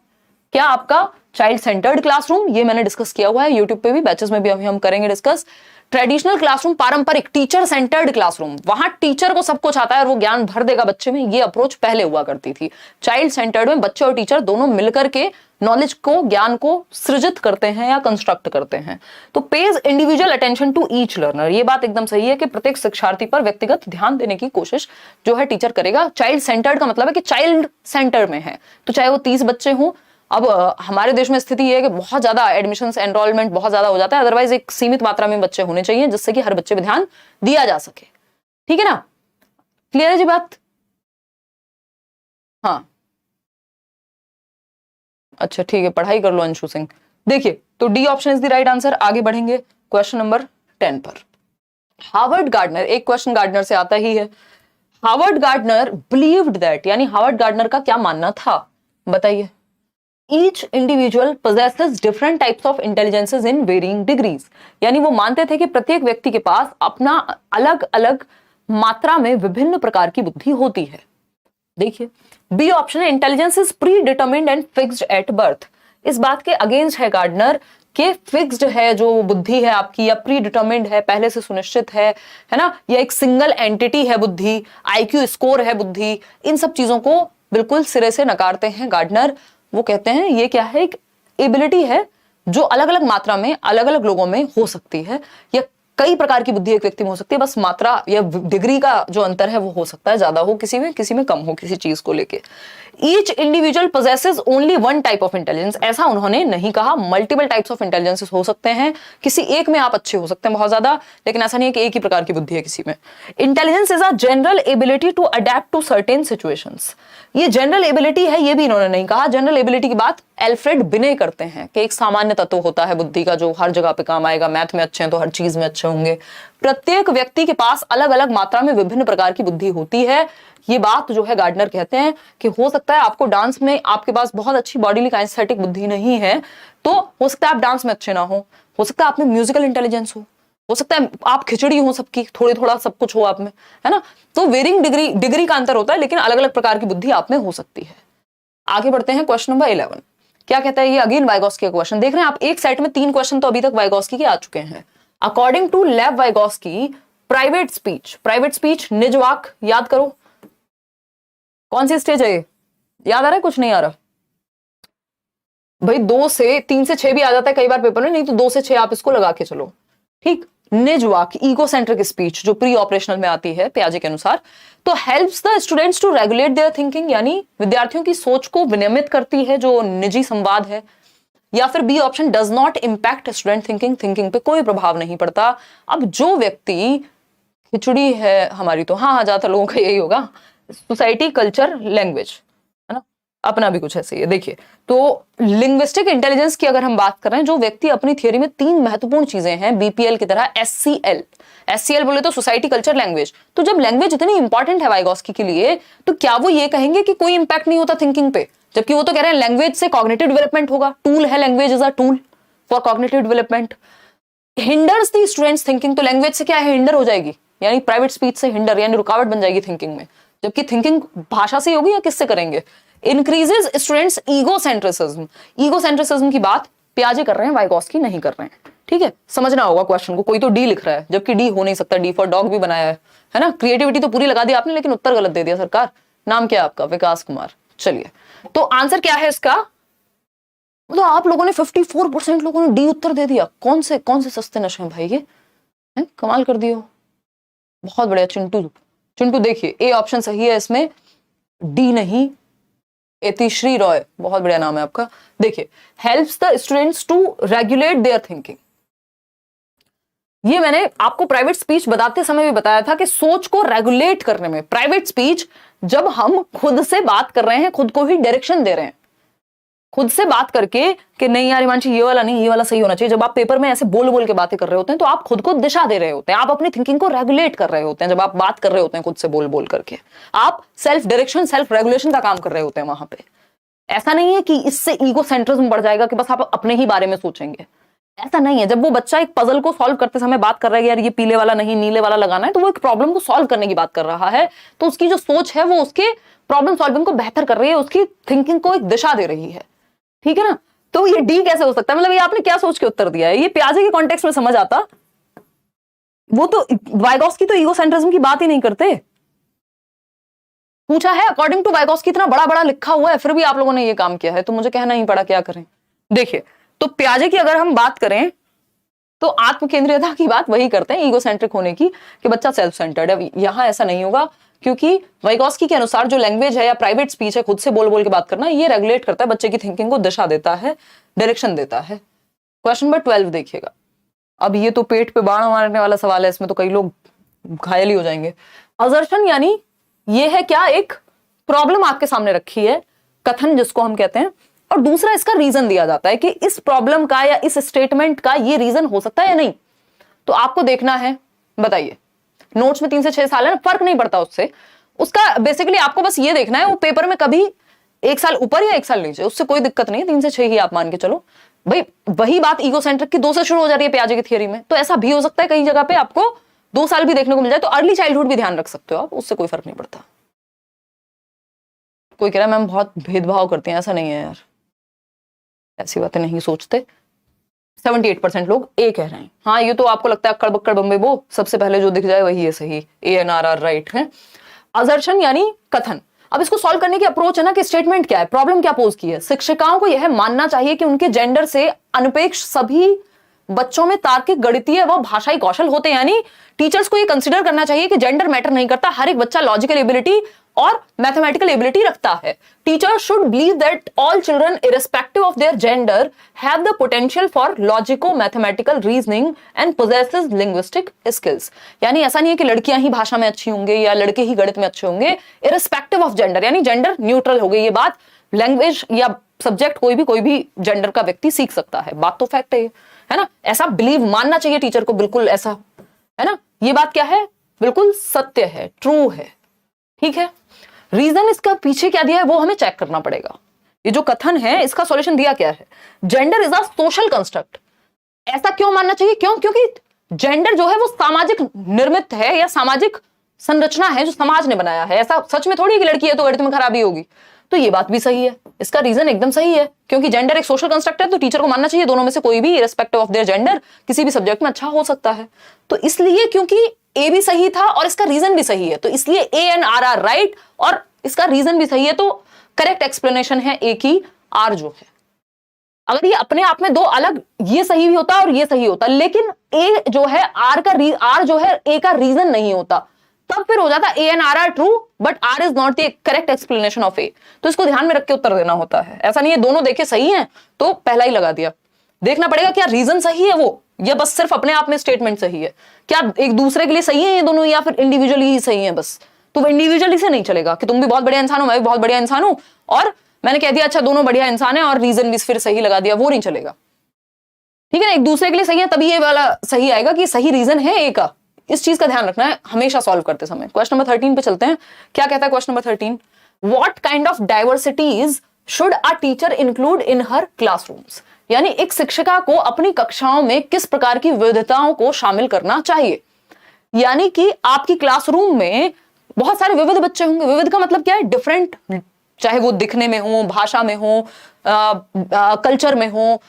Speaker 1: क्या आपका चाइल्ड सेंटर्ड क्लासरूम, ये मैंने डिस्कस किया हुआ है यूट्यूब पे भी, बैचेस में भी अभी हम करेंगे डिस्कस। ट्रेडिशनल क्लासरूम, पारंपरिक टीचर सेंटर्ड क्लासरूम, वहां टीचर को सब कुछ आता है और वो ज्ञान भर देगा बच्चे में, ये अप्रोच पहले हुआ करती थी। चाइल्ड सेंटर्ड में बच्चे और टीचर दोनों मिलकर के नॉलेज को, ज्ञान को सृजित करते हैं या कंस्ट्रक्ट करते हैं। तो pays individual attention to each learner, ये बात एकदम सही है कि प्रत्येक शिक्षार्थी पर व्यक्तिगत ध्यान देने की कोशिश जो है टीचर करेगा। चाइल्ड सेंटर्ड का मतलब है कि चाइल्ड सेंटर में है, तो चाहे वो 30 बच्चे हों। अब हमारे देश में स्थिति ये है कि बहुत ज्यादा एडमिशंस, एनरोलमेंट बहुत ज्यादा हो जाता है, अदरवाइज एक सीमित मात्रा में बच्चे होने चाहिए जिससे कि हर बच्चे पे ध्यान दिया जा सके। ठीक है ना, क्लियर है जी बात? हाँ अच्छा ठीक है, पढ़ाई कर लो अंशु सिंह। देखिए, तो D option is the right answer. आगे बढ़ेंगे क्वेश्चन नंबर 10 पर। हार्वर्ड गार्डनर, एक क्वेश्चन गार्डनर से आता ही है। हार्वर्ड गार्डनर बिलीव्ड दैट, यानी हार्वर्ड गार्डनर का क्या मानना था, बताइए। Each individual possesses different types of intelligences in varying degrees, यानी वो मानते थे कि प्रत्येक व्यक्ति के पास अपना अलग अलग मात्रा में विभिन्न प्रकार की बुद्धि होती है। देखिए, बी ऑप्शन है intelligence is pre determined and fixed at birth. इस बात के अगेंस्ट है गार्डनर के फिक्स्ड है जो बुद्धि है आपकी, या प्री डिटर्मिन्ड है, पहले से सुनिश्चित है ना, या एक सिंगल एंटिटी है बुद्धि, आईक्यू स्कोर है बुद्धि। इन सब चीजों को बिल्कुल सिरे से नकारते हैं गार्डनर। वो कहते हैं ये क्या है, एक एबिलिटी है जो अलग अलग मात्रा में अलग अलग लोगों में हो सकती है, या कई प्रकार की बुद्धि एक व्यक्ति में हो सकती है, बस मात्रा या डिग्री का जो अंतर है वो हो सकता है, ज्यादा हो किसी में कम हो किसी चीज को लेके। Each individual possesses only one type of intelligence, ऐसा उन्होंने नहीं कहा, मल्टीपल टाइप्स ऑफ इंटेलिजेंसेस हो सकते हैं, किसी एक में आप अच्छे हो सकते हैं बहुत ज्यादा, लेकिन ऐसा नहीं है कि एक ही प्रकार की बुद्धि है किसी में। Intelligence is a general ability to adapt to certain situations, ये जनरल एबिलिटी है, ये भी इन्होंने नहीं कहा। जनरल एबिलिटी की बात एल्फ्रेड बिने करते हैं कि एक सामान्य तत्व होता है बुद्धि का जो हर जगह पे काम आएगा, मैथ में अच्छे हैं तो हर चीज में अच्छे होंगे। प्रत्येक व्यक्ति के पास अलग अलग मात्रा में विभिन्न प्रकार की बुद्धि होती है। ये बात जो है गार्डनर कहते हैं कि हो सकता है आपको डांस में, आपके पास बहुत अच्छी बॉडीली काइनेस्थेटिक बुद्धि नहीं है, तो हो सकता है आप डांस में अच्छे ना हो सकता है आप में म्यूजिकल इंटेलिजेंस हो सकता है आप खिचड़ी हो सबकी, थोड़ी थोड़ा सब कुछ हो आप में, है ना। तो वेरिंग डिग्री का अंतर होता है, लेकिन अलग अलग प्रकार की बुद्धि आप में हो सकती है। आगे बढ़ते हैं क्वेश्चन नंबर 11। क्या कहता है ये, अगेन वाइगोस्की का क्वेश्चन। देख रहे हैं आप, एक सेट में 3 क्वेश्चन तो अभी तक वाइगोस्की के आ चुके हैं। अकॉर्डिंग टू लेव वाइगोस्की, प्राइवेट स्पीच निज वाक, याद करो कौन सी स्टेज है ये, याद आ रहा है, कुछ नहीं आ रहा भाई? 2 से 3 से 6 भी आ जाता है कई बार पेपर में, नहीं तो 2 से 6 आप इसको लगा के चलो, ठीक। निज वाक, ईगोसेंट्रिक स्पीच जो प्री ऑपरेशनल में आती है पियाजे के अनुसार, तो helps the students to regulate their thinking, यानी विद्यार्थियों की सोच को विनियमित करती है जो निजी संवाद है। या फिर B option, does not impact student thinking पे कोई प्रभाव नहीं पड़ता। अब जो व्यक्ति, खिचड़ी है हमारी तो, हाँ ज्यादातर लोगों का यही होगा, सोसाइटी, कल्चर, लैंग्वेज, है ना, अपना भी कुछ ऐसे ही है। देखिए, तो लिंग्विस्टिक इंटेलिजेंस की अगर हम बात कर रहे हैं, जो व्यक्ति अपनी थियोरी में 3 महत्वपूर्ण चीजें हैं बीपीएल की तरह, एससीएल बोले तो सोसाइटी, कल्चर, लैंग्वेज। तो जब लैंग्वेज इतनी इंपॉर्टेंट है वाइगोस्की के लिए, तो क्या वो ये कहेंगे कि कोई इंपैक्ट नहीं होता थिंकिंग पे? जबकि वो तो कह रहे हैं लैंग्वेज से कॉग्निटिव डेवलपमेंट होगा, टूल है language, is a tool for cognitive development. Hinders the students thinking, तो लैंग्वेज से क्या है, हिंडर हो जाएगी, यानी प्राइवेट स्पीच से हिंडर, यानी रुकावट बन जाएगी थिंकिंग में। जबकि थिंकिंग भाषा से होगी या किससे करेंगे? इंक्रीजेस स्टूडेंट्स ईगोसेंट्रिसिज्म की बात पियाजे कर रहे हैं, वाइगोस्की नहीं कर रहे हैं, ठीक है। समझना होगा क्वेश्चन को, कोई तो डी लिख रहा है जबकि डी हो नहीं सकता, डी फॉर डॉग भी बनाया है ना। क्रिएटिविटी तो पूरी लगा दी आपने, लेकिन उत्तर गलत दे दिया सरकार। नाम क्या है आपका? विकास कुमार। चलिए, तो आंसर क्या है इसका? मतलब आप लोगों ने 54% लोगों ने डी उत्तर दे दिया। कौन से सस्ते नशे हैं भाई ये, है? कमाल कर दियो, बहुत बढ़िया। चिंटू देखिए, ए ऑप्शन सही है इसमें, डी नहीं। एतिश्री रॉय, बहुत बढ़िया नाम है आपका। देखिए, helps the students to regulate their thinking, ये मैंने आपको प्राइवेट स्पीच बताते समय भी बताया था कि सोच को रेगुलेट करने में, प्राइवेट स्पीच जब हम खुद से बात कर रहे हैं, खुद को ही डायरेक्शन दे रहे हैं, खुद से बात करके कि नहीं यार हिमांशी ये वाला नहीं, ये वाला सही होना चाहिए। जब आप पेपर में ऐसे बोल के बातें कर रहे होते हैं तो आप खुद को दिशा दे रहे होते हैं, आप अपनी थिंकिंग को रेगुलेट कर रहे होते हैं। जब आप बात कर रहे होते हैं खुद से बोल करके, आप सेल्फ डायरेक्शन, सेल्फ रेगुलेशन का काम कर रहे होते हैं वहां पे। ऐसा नहीं है कि इससे ईगो सेंट्रिज्म बढ़ जाएगा कि बस आप अपने ही बारे में सोचेंगे, ऐसा नहीं है। जब वो बच्चा एक पजल को सॉल्व करते समय बात कर रहा है यार ये पीले वाला नहीं नीले वाला लगाना है, तो वो एक प्रॉब्लम को सॉल्व करने की बात कर रहा है, तो उसकी जो सोच है वो उसके प्रॉब्लम सॉल्विंग को बेहतर कर रही है, उसकी थिंकिंग को एक दिशा दे रही है। ठीक है ना। तो ये डी कैसे हो सकता है, मतलब ये आपने क्या सोच के उत्तर दिया है, ये प्याजे के कॉन्टेक्स्ट में समझ आता। वो तो वाइगॉस्की तो ईगोसेंट्रिज्म की बात ही नहीं करते। पूछा है अकॉर्डिंग टू वाइगॉस्की, इतना बड़ा बड़ा लिखा हुआ है, फिर भी आप लोगों ने ये काम किया है, तो मुझे कहना ही पड़ा क्या करें। देखिए, तो प्याजे की अगर हम बात करें तो आत्म केंद्रीयता की बात वही करते हैं, ईगोसेंट्रिक होने की, कि बच्चा सेल्फ सेंटर्ड है। यहां ऐसा नहीं होगा, क्योंकि वाइगॉस्की के अनुसार जो लैंग्वेज है या प्राइवेट स्पीच है, खुद से बोल बोल के बात करना, ये रेगुलेट करता है बच्चे की थिंकिंग को, दिशा देता है, डायरेक्शन देता है। क्वेश्चन नंबर 12 देखिएगा। अब ये तो पेट पे बाण मारने वाला सवाल है, इसमें तो कई लोग घायल ही हो जाएंगे। असर्शन यानी ये है क्या, एक प्रॉब्लम आपके सामने रखी है, कथन जिसको हम कहते हैं, और दूसरा इसका रीजन दिया जाता है कि इस प्रॉब्लम का या इस स्टेटमेंट का ये रीजन हो सकता है या नहीं। तो आपको देखना है, बताइए, नोट्स में 3 से 6 साल है ना, फर्क नहीं पड़ता उससे। उसका बेसिकली आपको बस ये देखना है, वो पेपर में कभी 1 साल ऊपर या 1 साल नीचे, उससे कोई दिक्कत नहीं है, 3 से 6 ही आप मान के चलो। भाई वही बात ईगोसेंट्रिक की 2 से शुरू हो जा रही है प्याजे की थियरी में, तो ऐसा भी हो सकता है कई जगह पे आपको 2 साल भी देखने को मिल जाए, तो अर्ली चाइल्डहुड भी ध्यान रख सकते हो आप, उससे कोई फर्क नहीं पड़ता। कोई कह रहा है मैम बहुत भेदभाव करते हैं, ऐसा नहीं है यार, ऐसी बातें नहीं सोचते। 78% लोग ए कह रहे हैं। हाँ, ये तो आपको लगता है अक्कड़ बक्कड़ बम्बे वो सबसे पहले जो दिख जाए वही है सही, ANRR राइट है। असर्शन यानी कथन। अब इसको सॉल्व करने की अप्रोच है ना, कि स्टेटमेंट क्या है, प्रॉब्लम क्या पोज की है। शिक्षिकाओं को यह मानना चाहिए कि उनके जेंडर से अनपेक्ष सभी बच्चों में तार्किक, गणितीय व भाषाई कौशल होते हैं। यानी टीचर्स को यह कंसीडर करना चाहिए कि जेंडर मैटर नहीं करता, हर एक बच्चा लॉजिकल एबिलिटी और मैथमेटिकल एबिलिटी रखता है। Teachers should believe that all children irrespective of their gender have the potential for logico mathematical reasoning and possesses linguistic skills. यानी ऐसा नहीं है कि लड़कियां ही भाषा में अच्छी होंगे या लड़के ही गणित में अच्छे होंगे, इररिस्पेक्टिव ऑफ जेंडर, यानी जेंडर न्यूट्रल हो गई ये बात। लैंग्वेज या सब्जेक्ट कोई भी जेंडर का व्यक्ति सीख सकता है, बात तो फैक्ट है ना। ऐसा बिलीव मानना चाहिए टीचर को, बिल्कुल ऐसा है ना, ये बात क्या है, बिल्कुल सत्य है, ट्रू है, ठीक है। रीजन इसका पीछे क्या दिया है वो हमें चेक करना पड़ेगा। ये जो कथन है इसका सॉल्यूशन दिया क्या है, gender is a social construct. ऐसा क्यों मानना चाहिए, क्यों, क्योंकि जेंडर जो है वो सामाजिक निर्मित है या सामाजिक संरचना है जो समाज ने बनाया है। ऐसा सच में थोड़ी कि लड़की है तो गणित में खराबी होगी, तो ये बात भी सही है, इसका रीजन एकदम सही है, क्योंकि जेंडर एक सोशल कंस्ट्रक्ट है, तो टीचर को मानना चाहिए दोनों में से कोई भी इररिस्पेक्टिव ऑफ देयर जेंडर किसी भी सब्जेक्ट में अच्छा हो सकता है। तो इसलिए क्योंकि ए भी सही था और इसका रीजन भी सही है, तो इसलिए ANRR राइट, और इसका रीजन भी सही है, तो करेक्ट एक्सप्लेनेशन है ए की आर जो है। अगर ये अपने आप में दो अलग, ये सही भी होता और ये सही होता, लेकिन ए जो है आर जो है ए का रीजन नहीं होता, तब फिर हो जाता ANRR true but R is not the correct explanation of A. तो इसको ध्यान में रख के उत्तर देना होता है, ऐसा नहीं है दोनों देखे सही हैं तो पहला ही लगा दिया। देखना पड़ेगा क्या रीजन सही है वो, या बस सिर्फ अपने आप में स्टेटमेंट सही है, क्या एक दूसरे के लिए सही है ये दोनों, या फिर इंडिविजुअली ही सही है बस। तो वो इंडिविजुअली से नहीं चलेगा कि तुम भी बहुत बढ़िया इंसान हो, मैं भी बहुत बढ़िया इंसान हूं, और मैंने कह दिया अच्छा दोनों बढ़िया इंसान है और रीजन भी फिर सही लगा दिया, वो नहीं चलेगा। ठीक है ना, एक दूसरे के लिए सही है तभी ये वाला सही आएगा कि सही रीजन है ए का। इस चीज का ध्यान रखना है हमेशा सॉल्व करते समय। क्वेश्चन नंबर 13 पे चलते हैं, क्या कहता है question number 13, what kind of diversities should a teacher include in her classrooms. यानी एक शिक्षिका को अपनी कक्षाओं में किस प्रकार की विविधताओं को शामिल करना चाहिए। यानी कि आपकी क्लासरूम में बहुत सारे विविध बच्चे होंगे। विविध का मतलब क्या है, डिफरेंट, चाहे वो दिखने में हो, भाषा में हो, कल्चर में हो,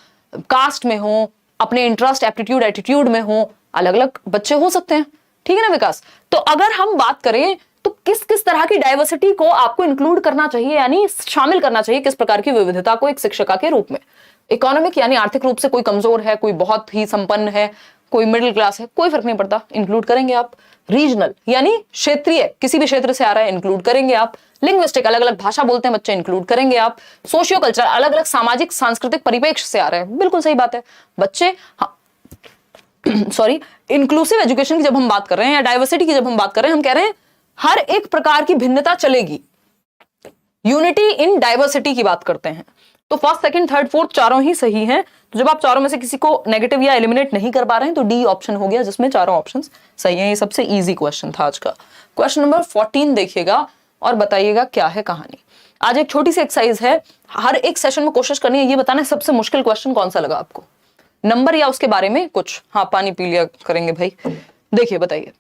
Speaker 1: कास्ट में हो, अपने इंटरेस्ट एप्टीट्यूड एटीट्यूड में हो, अलग अलग बच्चे हो सकते हैं, ठीक है ना विकास। तो अगर हम बात करें तो किस किस तरह की डाइवर्सिटी को आपको इंक्लूड करना चाहिए, यानी शामिल करना चाहिए किस प्रकार की विविधता को एक शिक्षिका के रूप में। इकोनॉमिक यानी आर्थिक रूप से कोई कमजोर है, कोई बहुत ही संपन्न है, कोई मिडिल क्लास है, कोई फर्क नहीं पड़ता, इंक्लूड करेंगे आप। रीजनल यानी क्षेत्रीय, किसी भी क्षेत्र से आ रहा है, इंक्लूड करेंगे आप। लिंग्विस्टिक, अलग अलग भाषा बोलते हैं बच्चे, इंक्लूड करेंगे आप। सोशियो कल्चर, अलग अलग सामाजिक सांस्कृतिक परिप्रेक्ष्य से आ रहे हैं, बिल्कुल सही बात है बच्चे। सॉरी, इंक्लूसिव एजुकेशन की जब हम बात कर रहे हैं या डाइवर्सिटी की जब हम बात कर रहे हैं, हम कह रहे हैं हर एक प्रकार की भिन्नता चलेगी, यूनिटी इन डाइवर्सिटी की बात करते हैं। तो फर्स्ट, सेकंड, थर्ड, फोर्थ चारों ही सही हैं। तो जब आप चारों में से किसी को नेगेटिव या एलिमिनेट नहीं कर पा रहे हैं तो डी ऑप्शन हो गया जिसमें चारों ऑप्शंस सही हैं। ये सबसे इजी क्वेश्चन था आज का। क्वेश्चन नंबर 14 देखिएगा और बताइएगा क्या है कहानी। आज एक छोटी सी एक्सरसाइज है, हर एक सेशन में कोशिश करनी है ये बताना सबसे मुश्किल क्वेश्चन कौन सा लगा आपको, नंबर या उसके बारे में कुछ। हाँ, पानी पी लिया करेंगे भाई। देखिए बताइए,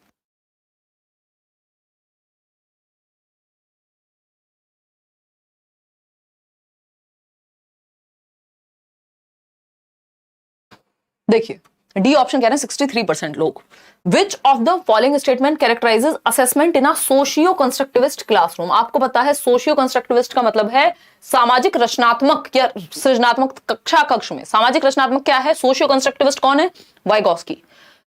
Speaker 1: देखिए डी ऑप्शन कह रहे हैं 63% लोग। Which of the following statement कैरेक्टराइजेस assessment in a socio constructivist classroom. आपको पता है सोशियो कंस्ट्रक्टिविस्ट का मतलब है सामाजिक रचनात्मक या सृजनात्मक कक्षा कक्ष में। सामाजिक रचनात्मक क्या है? सोशियो कंस्ट्रक्टिविस्ट कौन है? वाइगॉस्की।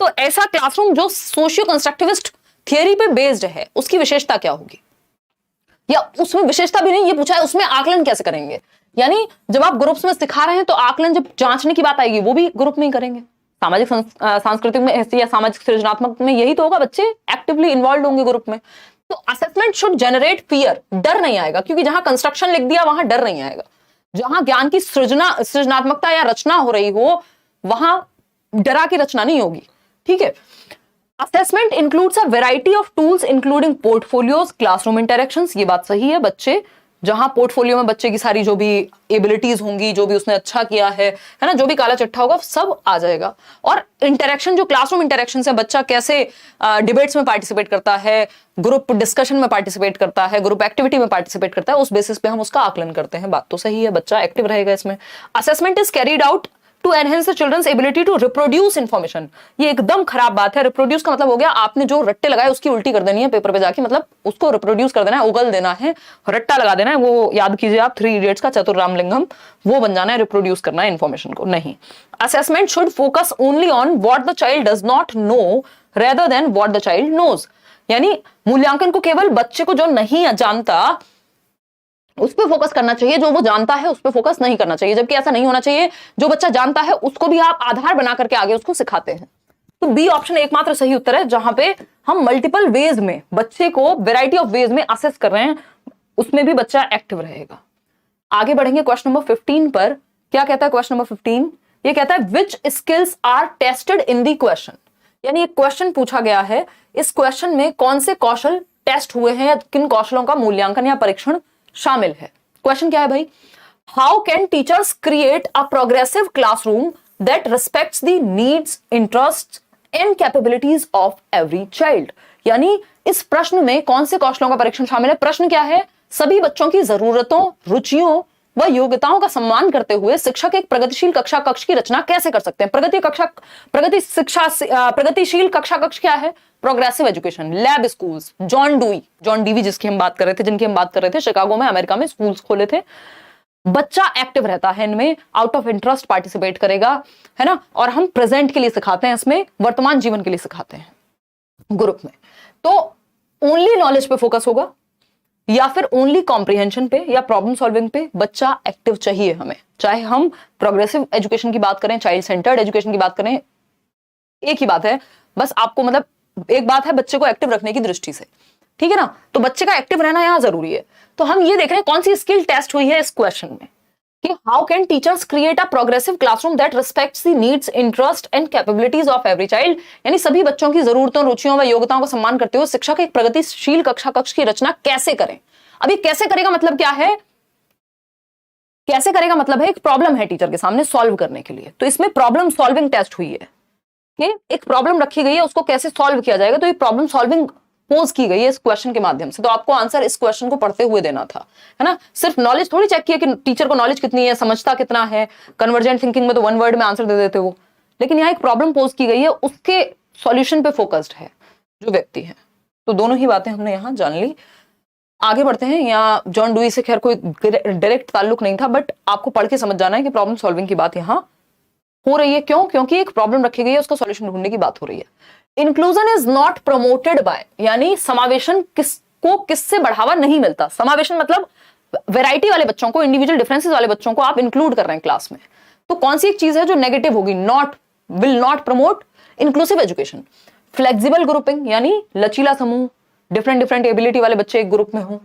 Speaker 1: तो ऐसा क्लासरूम जो सोशियो कंस्ट्रक्टिविस्ट थियरी पे बेस्ड है, उसकी विशेषता क्या होगी? या उसमें विशेषता भी नहीं, ये पूछा है उसमें आकलन कैसे करेंगे। यानी जब आप ग्रुप्स में सिखा रहे हैं तो आकलन जब जांचने की बात आएगी वो भी ग्रुप में ही करेंगे। सामाजिक सांस्कृतिक में ऐसी या सामाजिक सृजनात्मक में यही तो होगा, बच्चे एक्टिवली इन्वॉल्व होंगे ग्रुप में। तो असेसमेंट शुड जनरेट फियर, डर नहीं आएगा, क्योंकि जहां कंस्ट्रक्शन लिख दिया वहां डर नहीं आएगा। जहां ज्ञान की सृजनात्मकता या रचना हो रही हो वहां डरा की रचना नहीं होगी। ठीक है। Assessment includes a variety of tools including portfolios, classroom interactions. ये बात सही है। बच्चे जहां पोर्टफोलियो में बच्चे की सारी जो भी एबिलिटीज होंगी, जो भी उसने अच्छा किया है ना, जो भी काला चिट्ठा होगा सब आ जाएगा। और इंटरेक्शन जो क्लासरूम इंटरेक्शन है, बच्चा कैसे डिबेट्स में पार्टिसिपेट करता है, ग्रुप डिस्कशन में पार्टिसिपेट करता है, ग्रुप एक्टिविटी में पार्टिसिपेट करता है, उस बेसिस पे हम उसका आकलन करते हैं। बात तो सही है, बच्चा एक्टिव रहेगा इसमें। Assessment is carried out to enhance the children's ability to reproduce information. ये एकदम खराब बात है। रिप्रोड्यूस का मतलब हो गया आपने जो रट्टे लगाए उसकी उल्टी कर देनी है पेपर पे जाके, मतलब उसको रिप्रोड्यूस कर देना है, उगल देना है, रट्टा लगा देना है। वो याद कीजिए आप 3 इडियट्स का चतुर रामलिंगम, वो बन जाना है, रिप्रोड्यूस करना है इन्फॉर्मेशन को नहीं। Assessment should focus only on what the child does not know rather than what the child knows. यानी मूल्यांकन को केवल बच्चे को जो नहीं जानता उस पर फोकस करना चाहिए, जो वो जानता है उस पर फोकस नहीं करना चाहिए। जबकि ऐसा नहीं होना चाहिए, जो बच्चा जानता है उसको भी आप आधार बना करके आगे उसको सिखाते हैं। तो बी ऑप्शन एकमात्र सही उत्तर है, जहां पे हम मल्टीपल वेज में बच्चे को वैरायटी ऑफ वेज में असेस कर रहे हैं, उसमें भी बच्चा एक्टिव रहेगा। आगे बढ़ेंगे क्वेश्चन नंबर 15 पर। क्या कहता है क्वेश्चन नंबर 15? ये कहता है which skills are tested in the question. यानी एक क्वेश्चन पूछा गया है, इस क्वेश्चन में कौन से कौशल टेस्ट हुए हैं या किन कौशलों का मूल्यांकन या परीक्षण शामिल है। क्वेश्चन क्या है भाई? How can teachers create a progressive classroom that respects the needs, interest and capabilities of every child. यानी इस प्रश्न में कौन से कौशलों का परीक्षण शामिल है? प्रश्न क्या है? सभी बच्चों की जरूरतों, रुचियों व योग्यताओं का सम्मान करते हुए शिक्षक एक प्रगतिशील कक्षा कक्ष की रचना कैसे कर सकते हैं। प्रगतिशील कक्षा कक्ष क्या है? Progressive education, lab schools, John Dewey जिनकी हम बात कर रहे थे, शिकागो में, अमेरिका में स्कूल्स खोले थे। बच्चा एक्टिव रहता है इनमें, आउट ऑफ इंटरेस्ट पार्टिसिपेट करेगा, है ना। और हम प्रेजेंट के लिए सिखाते हैं, इसमें वर्तमान जीवन के लिए सिखाते हैं ग्रुप में। तो ओनली नॉलेज पे फोकस होगा या फिर ओनली कॉम्प्रिहेंशन पे या प्रॉब्लम सॉल्विंग पे। बच्चा एक्टिव चाहिए हमें, चाहे हम प्रोग्रेसिव एजुकेशन की बात करें, चाइल्ड सेंटर्ड एजुकेशन की बात करें, एक ही बात है। बस आपको मतलब एक बात है बच्चे को एक्टिव रखने की दृष्टि से, ठीक है ना। तो बच्चे का एक्टिव रहना यहां जरूरी है। तो हम ये देख रहे हैं कौन सी स्किल टेस्ट हुई है इस क्वेश्चन में कि how can teachers create a progressive classroom that respects the needs, interest and capabilities of every child. यानी सभी बच्चों की जरूरतों, रुचियों व योग्यताओं का सम्मान करते हुए शिक्षक एक प्रगतिशील कक्षा कक्ष की रचना कैसे करें। अभी कैसे करेगा मतलब क्या है? कैसे करेगा मतलब है एक प्रॉब्लम है टीचर के सामने सॉल्व करने के लिए, तो इसमें प्रॉब्लम सॉल्विंग टेस्ट हुई है कि एक प्रॉब्लम रखी गई है, उसको कैसे सॉल्व किया जाएगा। तो ये प्रॉब्लम सॉल्विंग पोज की गई है इस क्वेश्चन के माध्यम से। तो आपको आंसर इस क्वेश्चन को पढ़ते हुए देना था, है ना। सिर्फ नॉलेज थोड़ी चेक किया कि टीचर को नॉलेज कितनी है, समझता कितना है। कन्वर्जेंट थिंकिंग में तो 1 वर्ड में आंसर दे देते वो, लेकिन यहाँ एक प्रॉब्लम पोज की गई है, उसके सॉल्यूशन पे फोकस्ड है जो व्यक्ति है। तो दोनों ही बातें हमने यहाँ जान ली। आगे बढ़ते हैं। यहाँ जॉन डुई से खैर कोई डायरेक्ट ताल्लुक नहीं था, बट आपको पढ़ के समझ जाना है कि प्रॉब्लम सॉल्विंग की बात यहाँ हो रही है। क्यों? क्योंकि एक प्रॉब्लम रखी गई है, उसका सॉल्यूशन ढूंढने की बात हो रही है। Inclusion is not promoted by, यानी समावेशन किससे बढ़ावा नहीं मिलता। समावेशन मतलब वैरायटी वाले बच्चों को, इंडिविजुअल डिफरेंसेस वाले बच्चों को आप इंक्लूड कर रहे हैं क्लास में। तो कौन सी एक चीज है जो नेगेटिव होगी? Will not promote inclusive education. Flexible grouping, यानी लचीला समूह, डिफरेंट एबिलिटी वाले बच्चे एक ग्रुप में हो।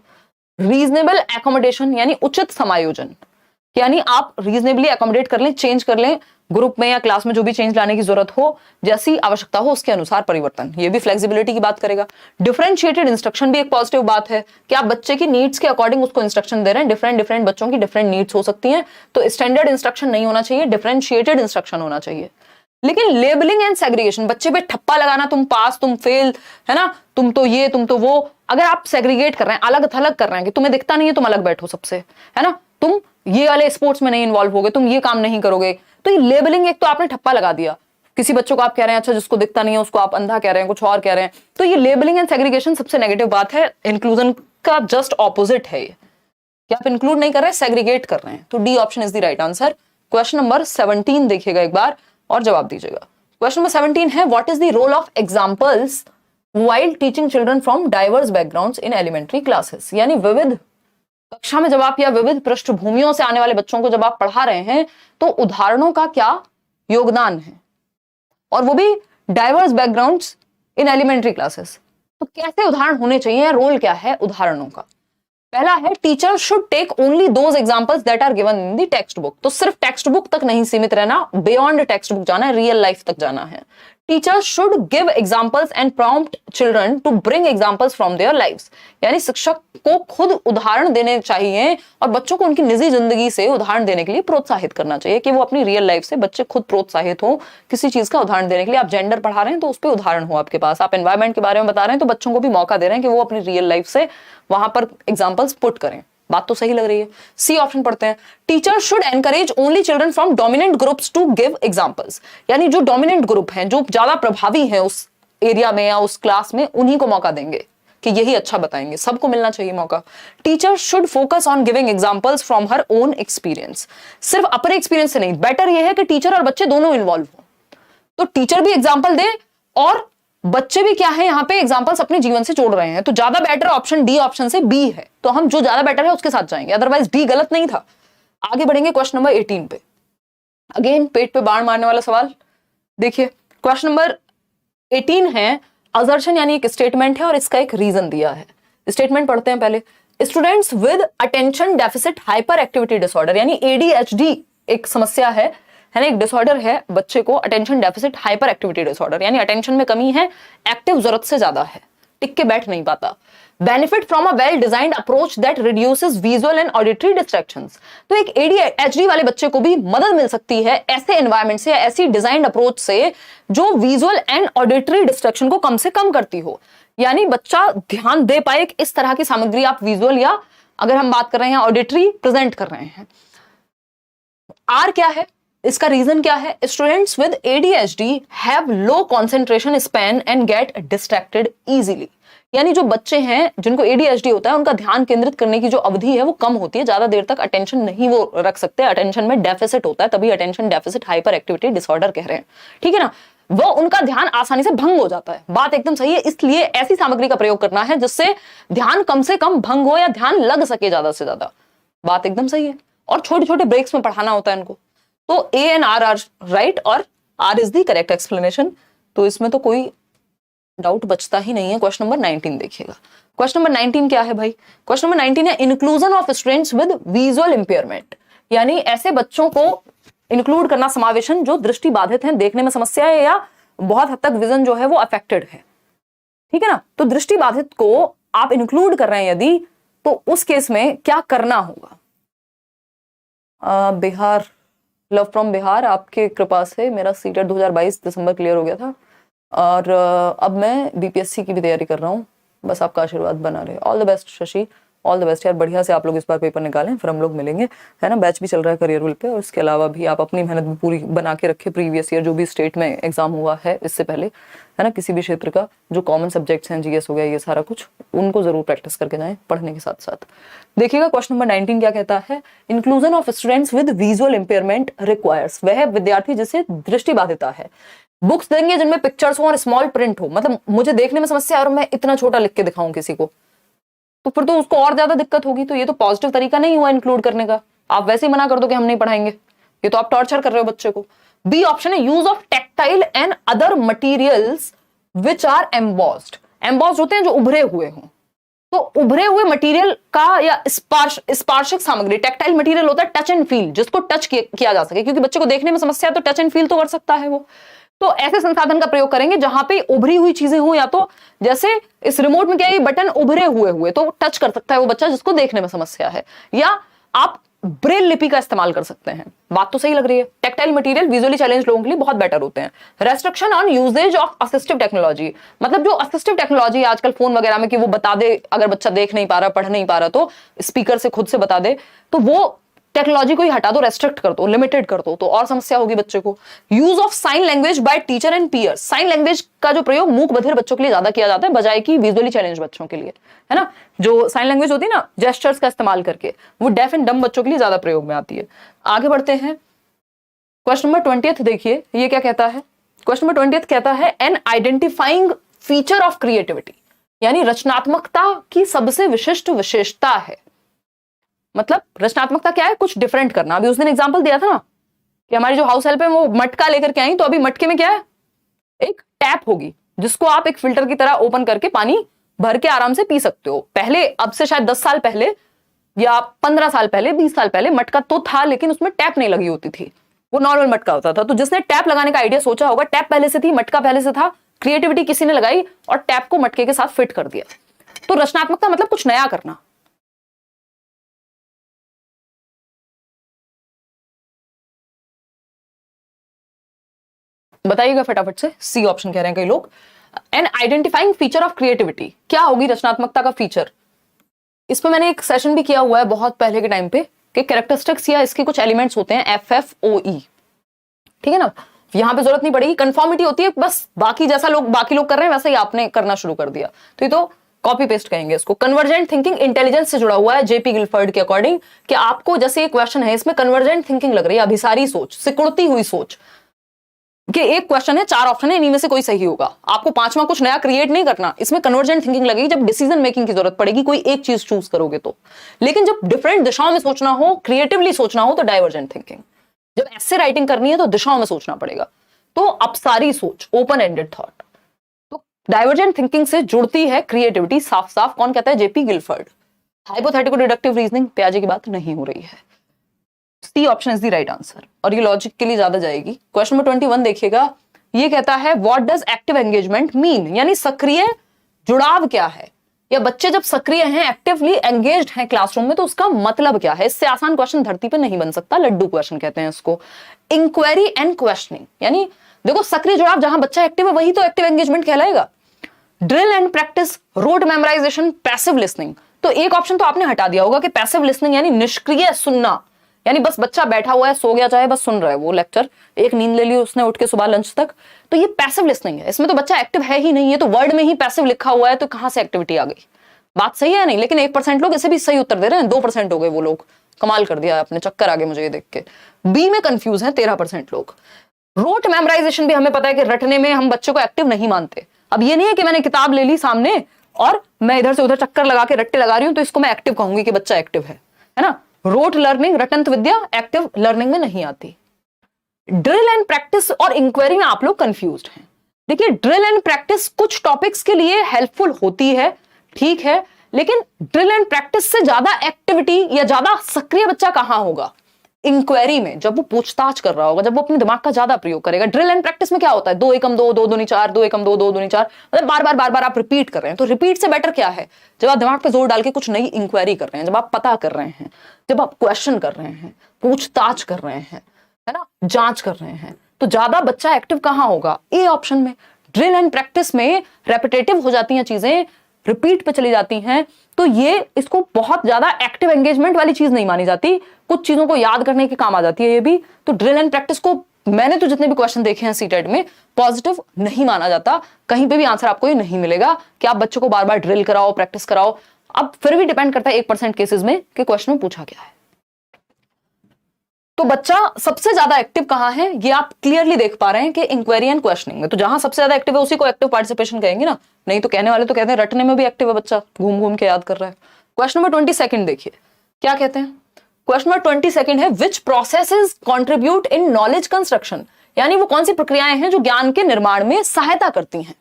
Speaker 1: रीजनेबल एकोमोडेशन, यानी उचित समायोजन, यानी आप रीजनेबली एकोमोडेट कर लें, चेंज कर लें ग्रुप में या क्लास में, जो भी चेंज लाने की जरूरत हो, जैसी आवश्यकता हो उसके अनुसार परिवर्तन, ये भी फ्लेक्सिबिलिटी की बात करेगा। डिफरेंशिएटेड इंस्ट्रक्शन भी एक पॉजिटिव बात है कि आप बच्चे की नीड्स के अकॉर्डिंग उसको इंस्ट्रक्शन दे रहे हैं। डिफरेंट बच्चों की डिफरेंट नीड्स हो सकती हैं, तो स्टैंडर्ड इंस्ट्रक्शन नहीं होना चाहिए, डिफरेंशिएटेड इंस्ट्रक्शन होना चाहिए। लेकिन लेबलिंग एंड सेग्रीगेशन, बच्चे पे ठप्पा लगाना, तुम पास, तुम फेल, है ना, तुम तो ये, तुम तो वो, अगर आप सेग्रीगेट कर रहे हैं, अलग थलग कर रहे हैं कि तुम्हें दिखता नहीं है, तुम अलग बैठो सबसे, है ना, तुम ये वाले स्पोर्ट्स में नहीं इन्वॉल्व होगे, तुम ये काम नहीं करोगे, तो ये लेबलिंग एक तो आपने ठप्पा लगा दिया, किसी बच्चों को आप कह रहे हैं अच्छा जिसको दिखता नहीं है उसको आप अंधा कह रहे हैं, कुछ और कह रहे हैं, तो ये लेबलिंग एंड सेग्रीगेशन सबसे नेगेटिव बात है। इंक्लूजन का जस्ट ऑपोजिट है ये, कि आप इंक्लूड नहीं कर रहे हैं, सेग्रीगेट कर रहे हैं। तो D option is the right answer. Question number 17 देखिएगा एक बार और जवाब दीजिएगा। क्वेश्चन नंबर 17 है, what is the role of examples while teaching children from diverse backgrounds in elementary classes. यानी विविध कक्षा में जब आप या विविध पृष्ठभूमियों से आने वाले बच्चों को जब आप पढ़ा रहे हैं तो उदाहरणों का क्या योगदान है, और वो भी diverse backgrounds in elementary classes. तो कैसे उदाहरण होने चाहिए, रोल क्या है उदाहरणों का। पहला है, teacher should take only those examples that are given in the text book. तो सिर्फ टेक्स्ट बुक तक नहीं सीमित रहना, बियॉन्ड टेक्स्ट बुक जाना है, रियल लाइफ तक जाना है। Teacher should give examples and prompt children to bring examples from their lives. यानी शिक्षक को खुद उदाहरण देने चाहिए और बच्चों को उनकी निजी जिंदगी से उदाहरण देने के लिए प्रोत्साहित करना चाहिए, कि वो अपनी रियल लाइफ से बच्चे खुद प्रोत्साहित हो किसी चीज का उदाहरण देने के लिए। आप जेंडर पढ़ा रहे हैं तो उस पर उदाहरण हो आपके पास, आप एनवायरमेंट के बारे में बता रहे हैं तो बच्चों को भी मौका दे रहे हैं कि वो अपनी रियल लाइफ से वहां पर एग्जाम्पल्स पुट करें। बात तो सही लग रही है। सी ऑप्शन पढ़ते हैं, teacher should encourage only children from dominant groups to give examples. यानी जो डोमिनेंट ग्रुप हैं, जो ज्यादा प्रभावी हैं उस एरिया में या उस क्लास में, उन्हीं को मौका देंगे कि यही अच्छा बताएंगे, सबको मिलना चाहिए मौका। Teacher should focus on giving examples from her own experience. सिर्फ अपने एक्सपीरियंस से नहीं, बेटर यह है कि टीचर और बच्चे दोनों इन्वॉल्व हो। तो टीचर भी एग्जाम्पल दे और बच्चे भी क्या है यहाँ पे एग्जांपल्स अपने जीवन से जोड़ रहे हैं। तो ज्यादा बेटर ऑप्शन डी ऑप्शन से बी है, तो हम जो ज्यादा बेटर है उसके साथ जाएंगे, अदरवाइज डी गलत नहीं था। आगे बढ़ेंगे क्वेश्चन नंबर 18 पे। अगेन पेट पे बाण मारने वाला सवाल देखिए। क्वेश्चन नंबर 18 है, असर्शन यानी एक स्टेटमेंट है और इसका एक रीजन दिया है। स्टेटमेंट पढ़ते हैं पहले। Students with attention deficit hyper activity disorder, यानी एडीएचडी एक समस्या है ना, एक डिसऑर्डर है बच्चे को, attention deficit hyper activity disorder, यानी अटेंशन में कमी है, एक्टिव जरूरत से ज्यादा है, टिक के बैठ नहीं पाता। Benefit from a well designed approach that reduces visual and auditory distractions. तो एक एडीएचडी वाले बच्चे को भी मदद मिल सकती है ऐसे एनवायरमेंट से, ऐसी डिजाइंड अप्रोच से जो विजुअल एंड ऑडिटरी डिस्ट्रैक्शन को कम से कम करती हो। यानी बच्चा ध्यान दे पाए कि इस तरह की सामग्री आप विजुअल या अगर हम बात कर रहे हैं ऑडिटरी प्रेजेंट कर रहे हैं। आर क्या है, इसका रीजन क्या है? Students with ADHD have low concentration span and get distracted easily. यानी जो बच्चे हैं जिनको एडीएचडी होता है उनका ध्यान केंद्रित करने की जो अवधि है वो कम होती है, ज्यादा देर तक अटेंशन नहीं वो रख सकते, अटेंशन में डेफिसिट होता है, तभी attention deficit hyper activity disorder कह रहे हैं, ठीक है ना। वो उनका ध्यान आसानी से भंग हो जाता है, बात एकदम सही है। इसलिए ऐसी सामग्री का प्रयोग करना है जिससे ध्यान कम से कम भंग हो या ध्यान लग सके ज्यादा से ज्यादा, बात एकदम सही है। और छोटे छोटे ब्रेक्स में पढ़ाना होता है इनको। तो ए एंड आर राइट और R is the correct explanation, तो इसमें तो कोई डाउट बचता ही नहीं है। क्वेश्चन नंबर 19 देखिएगा। क्वेश्चन नंबर 19 क्या है भाई? क्वेश्चन नंबर 19 है inclusion of students with visual impairment, यानी ऐसे बच्चों को इंक्लूड करना, समावेशन जो दृष्टि बाधित हैं, देखने में समस्या है या बहुत हद तक विजन जो है वो अफेक्टेड है, ठीक है ना। तो दृष्टि बाधित को आप इंक्लूड कर रहे हैं यदि, तो उस केस में क्या करना होगा? बिहार, लव फ्रॉम बिहार, आपके कृपा से मेरा सीटेट 2022 दिसंबर क्लियर हो गया था और अब मैं बीपीएससी की भी तैयारी कर रहा हूँ, बस आपका आशीर्वाद बना रहे। All the best Shashi, all the best यार, बढ़िया से आप लोग इस बार पेपर निकालें, फिर हम लोग मिलेंगे, है ना। बैच भी चल रहा है करियर विल पे, और इसके अलावा भी आप अपनी मेहनत भी पूरी बना के रखें। प्रीवियस ईयर जो भी स्टेट में एग्जाम हुआ है इससे पहले, है ना, किसी भी क्षेत्र का जो कॉमन सब्जेक्ट्स हैं, जीएस हो गया, ये सारा कुछ, उनको जरूर प्रैक्टिस करके जाएं पढ़ने के साथ साथ। देखिएगा क्वेश्चन नंबर 19 क्या कहता है? Inclusion of students with visual impairment requires, वह विद्यार्थी जिसे दृष्टि बाधिता है। बुक्स देंगे जिनमें पिक्चर्स हो और स्मॉल प्रिंट हो, मतलब मुझे देखने में समस्या है और मैं इतना छोटा लिख के दिखाऊं किसी को, तो फिर तो उसको और ज्यादा दिक्कत होगी। तो ये तो पॉजिटिव तरीका नहीं हुआ इंक्लूड करने का। आप वैसे ही मना कर दो कि हम नहीं पढ़ाएंगे, ये तो आप टॉर्चर कर रहे हो बच्चे को। B option is use of tactile and other materials which are embossed. Embossed होते हैं जो उभरे हुए हों, तो उभरे हुए मटेरियल का या स्पर्शक सामग्री, टेक्टाइल मटेरियल होता है टच एंड फील, जिसको टच किया जा सके, क्योंकि बच्चे को देखने में समस्या है तो टच एंड फील तो कर सकता है वो। तो ऐसे संसाधन का प्रयोग करेंगे जहां पे उभरी हुई चीजें हो, या तो जैसे इस रिमोट में क्या है, बटन उभरे हुए तो टच कर सकता है वो बच्चा जिसको देखने में समस्या है, या आप ब्रेल लिपि का इस्तेमाल कर सकते हैं। बात तो सही लग रही है। टेक्टाइल मटेरियल विजुअली चैलेंज लोगों के लिए बहुत बेटर होते हैं। Restriction on usage of assistive technology, मतलब जो असिस्टिव टेक्नोलॉजी आजकल फोन वगैरह में कि वो बता दे, अगर बच्चा देख नहीं पा रहा, पढ़ नहीं पा रहा, तो स्पीकर से खुद से बता दे, तो वो टेक्नोलॉजी को ही हटा दो, रेस्ट्रिक्ट कर दो, लिमिटेड कर दो, तो और समस्या होगी बच्चे को। Use of sign language by teacher and peers, sign language का जो प्रयोग मूक बधिर बच्चों के लिए ज्यादा किया जाता है बजाय कि विजुअली चैलेंज बच्चों के लिए, है ना। जो साइन लैंग्वेज होती है ना, जेस्चर्स का इस्तेमाल करके, वो डेफ एंड डम बच्चों के लिए ज्यादा प्रयोग में आती है। आगे बढ़ते हैं, क्वेश्चन नंबर 20 देखिए, ये क्या कहता है। क्वेश्चन नंबर 20 कहता है an identifying feature of creativity, यानी रचनात्मकता की सबसे विशिष्ट विशेषता है। मतलब रचनात्मकता क्या है, कुछ डिफरेंट करना। अभी उस दिन एग्जांपल दिया था ना कि हमारी जो हाउस हेल्प है वो मटका लेकर के आई, तो अभी मटके में क्या है, एक टैप होगी जिसको आप एक फिल्टर की तरह ओपन करके पानी भर के आराम से पी सकते हो। पहले, अब से शायद 10 साल पहले या 15 साल पहले, 20 साल पहले मटका तो था लेकिन उसमें टैप नहीं लगी होती थी, वो नॉर्मल मटका होता था। तो जिसने टैप लगाने का आइडिया सोचा होगा, टैप पहले से थी, मटका पहले से था, क्रिएटिविटी किसी ने लगाई और टैप को मटके के साथ फिट कर दिया। तो रचनात्मकता मतलब कुछ नया करना। बताइएगा फटाफट से, सी ऑप्शन कह रहे हैं कई लोग। An identifying feature of creativity, क्या होगी रचनात्मकता का फीचर। इस पे मैंने एक सेशन भी किया हुआ है बहुत पहले के टाइम पे कि कैरेक्टरिस्टिक्स या इसके कुछ एलिमेंट्स होते हैं FFOE, ठीक है ना। यहां पे जरूरत नहीं पड़ेगी, कंफर्मिटी होती है बस, बाकी जैसा बाकी लोग कर रहे हैं वैसा ही आपने करना शुरू कर दिया, तो ये तो कॉपी पेस्ट कहेंगे इसको। कन्वर्जेंट थिंकिंग इंटेलिजेंस से जुड़ा हुआ है जेपी गिलफर्ड के अकॉर्डिंग, कि आपको जैसे ये क्वेश्चन है इसमें कन्वर्जेंट थिंकिंग लग रही है, अभिसारी सोच, सिकुड़ती हुई सोच, कि एक क्वेश्चन है, 4 ऑप्शन है, इन्हीं में से कोई सही होगा, आपको 5वां कुछ नया क्रिएट नहीं करना। इसमें कन्वर्जेंट थिंकिंग लगेगी जब डिसीजन मेकिंग की जरूरत पड़ेगी, कोई एक चीज चूज करोगे तो। लेकिन जब डिफरेंट दिशाओं में सोचना हो, क्रिएटिवली सोचना हो, तो डाइवर्जेंट थिंकिंग। जब ऐसे राइटिंग करनी है तो दिशाओं में सोचना पड़ेगा, तो अपसारी सोच, ओपन एंडेड थॉट। तो डाइवर्जेंट थिंकिंग से जुड़ती है क्रिएटिविटी, साफ साफ। कौन कहता है, J P Guilford. Hypothetical deductive reasoning पे आज की बात नहीं हो रही है। C option is the right answer, और ये लॉजिक के लिए ज्यादा जाएगी। क्वेश्चन नंबर 21 देखिएगा, ये कहता है what does active engagement mean, यानी सक्रिय जुड़ाव क्या है, या बच्चे जब सक्रिय हैं, एक्टिवली एंगेज्ड हैं क्लासरूम में, तो उसका मतलब क्या है। इससे आसान क्वेश्चन धरती पे नहीं बन सकता, लड्डू क्वेश्चन कहते हैं इसको। इंक्वायरी एंड क्वेश्चनिंग, यानी देखो सक्रिय जुड़ाव, जहां बच्चा एक्टिव है वही तो एक्टिव एंगेजमेंट कहलाएगा। Drill and practice, road memorisation, passive listening. तो एक ऑप्शन तो आपने हटा दिया होगा कि पैसिव लिसनिंग यानी निष्क्रिय सुनना, यानी बस बच्चा बैठा हुआ है, सो गया चाहे, बस सुन रहा है वो लेक्चर, एक नींद ले ली उसने उठ के सुबह लंच तक, तो ये पैसिव लिसनिंग है। इसमें तो बच्चा एक्टिव है ही नहीं, है तो वर्ड में ही पैसिव लिखा हुआ है, तो कहां से एक्टिविटी आ गई। बात सही है नहीं, लेकिन 1% लोग इसे भी सही उत्तर दे रहे हैं, 2% हो गए वो लोग, कमाल कर दिया अपने, चक्कर आ गए मुझे ये देख के। बी में कंफ्यूज है 13% लोग। रोट मेमोराइजेशन भी हमें पता है कि रटने में हम बच्चों को एक्टिव नहीं मानते। अब ये नहीं है कि मैंने किताब ले ली सामने और मैं इधर से उधर चक्कर लगा के रट्टे लगा रही हूं तो इसको मैं एक्टिव कहूंगी कि बच्चा एक्टिव है ना। रोट लर्निंग, रटंत विद्या एक्टिव लर्निंग में नहीं आती। ड्रिल एंड प्रैक्टिस और इंक्वायरी में आप लोग कंफ्यूज्ड हैं। देखिए ड्रिल एंड प्रैक्टिस कुछ टॉपिक्स के लिए हेल्पफुल होती है, ठीक है, लेकिन ड्रिल एंड प्रैक्टिस से ज्यादा एक्टिविटी या ज्यादा सक्रिय बच्चा कहां होगा, इंक्वायरी में, जब वो पूछताछ कर रहा होगा, जब वो अपने दिमाग का ज्यादा प्रयोग करेगा। ड्रिल एंड प्रैक्टिस में क्या होता है, 2 एकम 2, 2 दूनी 4, 2 एकम 2, 2 दूनी 4, मतलब बार बार आप रिपीट कर रहे हैं। तो रिपीट से बेटर क्या है, जब आप दिमाग पे जोर डाल के कुछ नई इंक्वायरी कर रहे हैं, जब आप पता कर रहे हैं, जब आप क्वेश्चन कर रहे हैं, पूछताछ कर रहे हैं, है ना, जांच कर रहे हैं, तो ज्यादा बच्चा एक्टिव कहां होगा, ए ऑप्शन में। ड्रिल एंड प्रैक्टिस में रेपिटेटिव हो जाती हैं चीजें, रिपीट पे चली जाती हैं, तो ये इसको बहुत ज्यादा एक्टिव एंगेजमेंट वाली चीज नहीं मानी जाती, कुछ चीजों को याद करने के काम आ जाती है ये भी। तो ड्रिल एंड प्रैक्टिस को मैंने तो जितने भी क्वेश्चन देखे हैं सीटेट में पॉजिटिव नहीं माना जाता, कहीं पे भी आंसर आपको ये नहीं मिलेगा कि आप बच्चों को बार बार ड्रिल कराओ, प्रैक्टिस कराओ। अब फिर भी डिपेंड करता है 1% केसेस में कि क्वेश्चन में पूछा क्या है। तो बच्चा सबसे ज्यादा एक्टिव कहां है, ये आप क्लियरली देख पा रहे हैं कि इंक्वायरी एंड क्वेश्चनिंग में। तो जहां सबसे ज्यादा एक्टिव है उसी को एक्टिव पार्टिसिपेशन कहेंगे ना, नहीं तो कहने वाले तो कहते हैं रटने में भी एक्टिव है बच्चा, घूम घूम के याद कर रहा है। क्वेश्चन नंबर 22 देखिए क्या कहते हैं। क्वेश्चन नंबर 22 है which processes contribute in knowledge construction, यानी वो कौन सी प्रक्रियाएं हैं जो ज्ञान के निर्माण में सहायता करती हैं।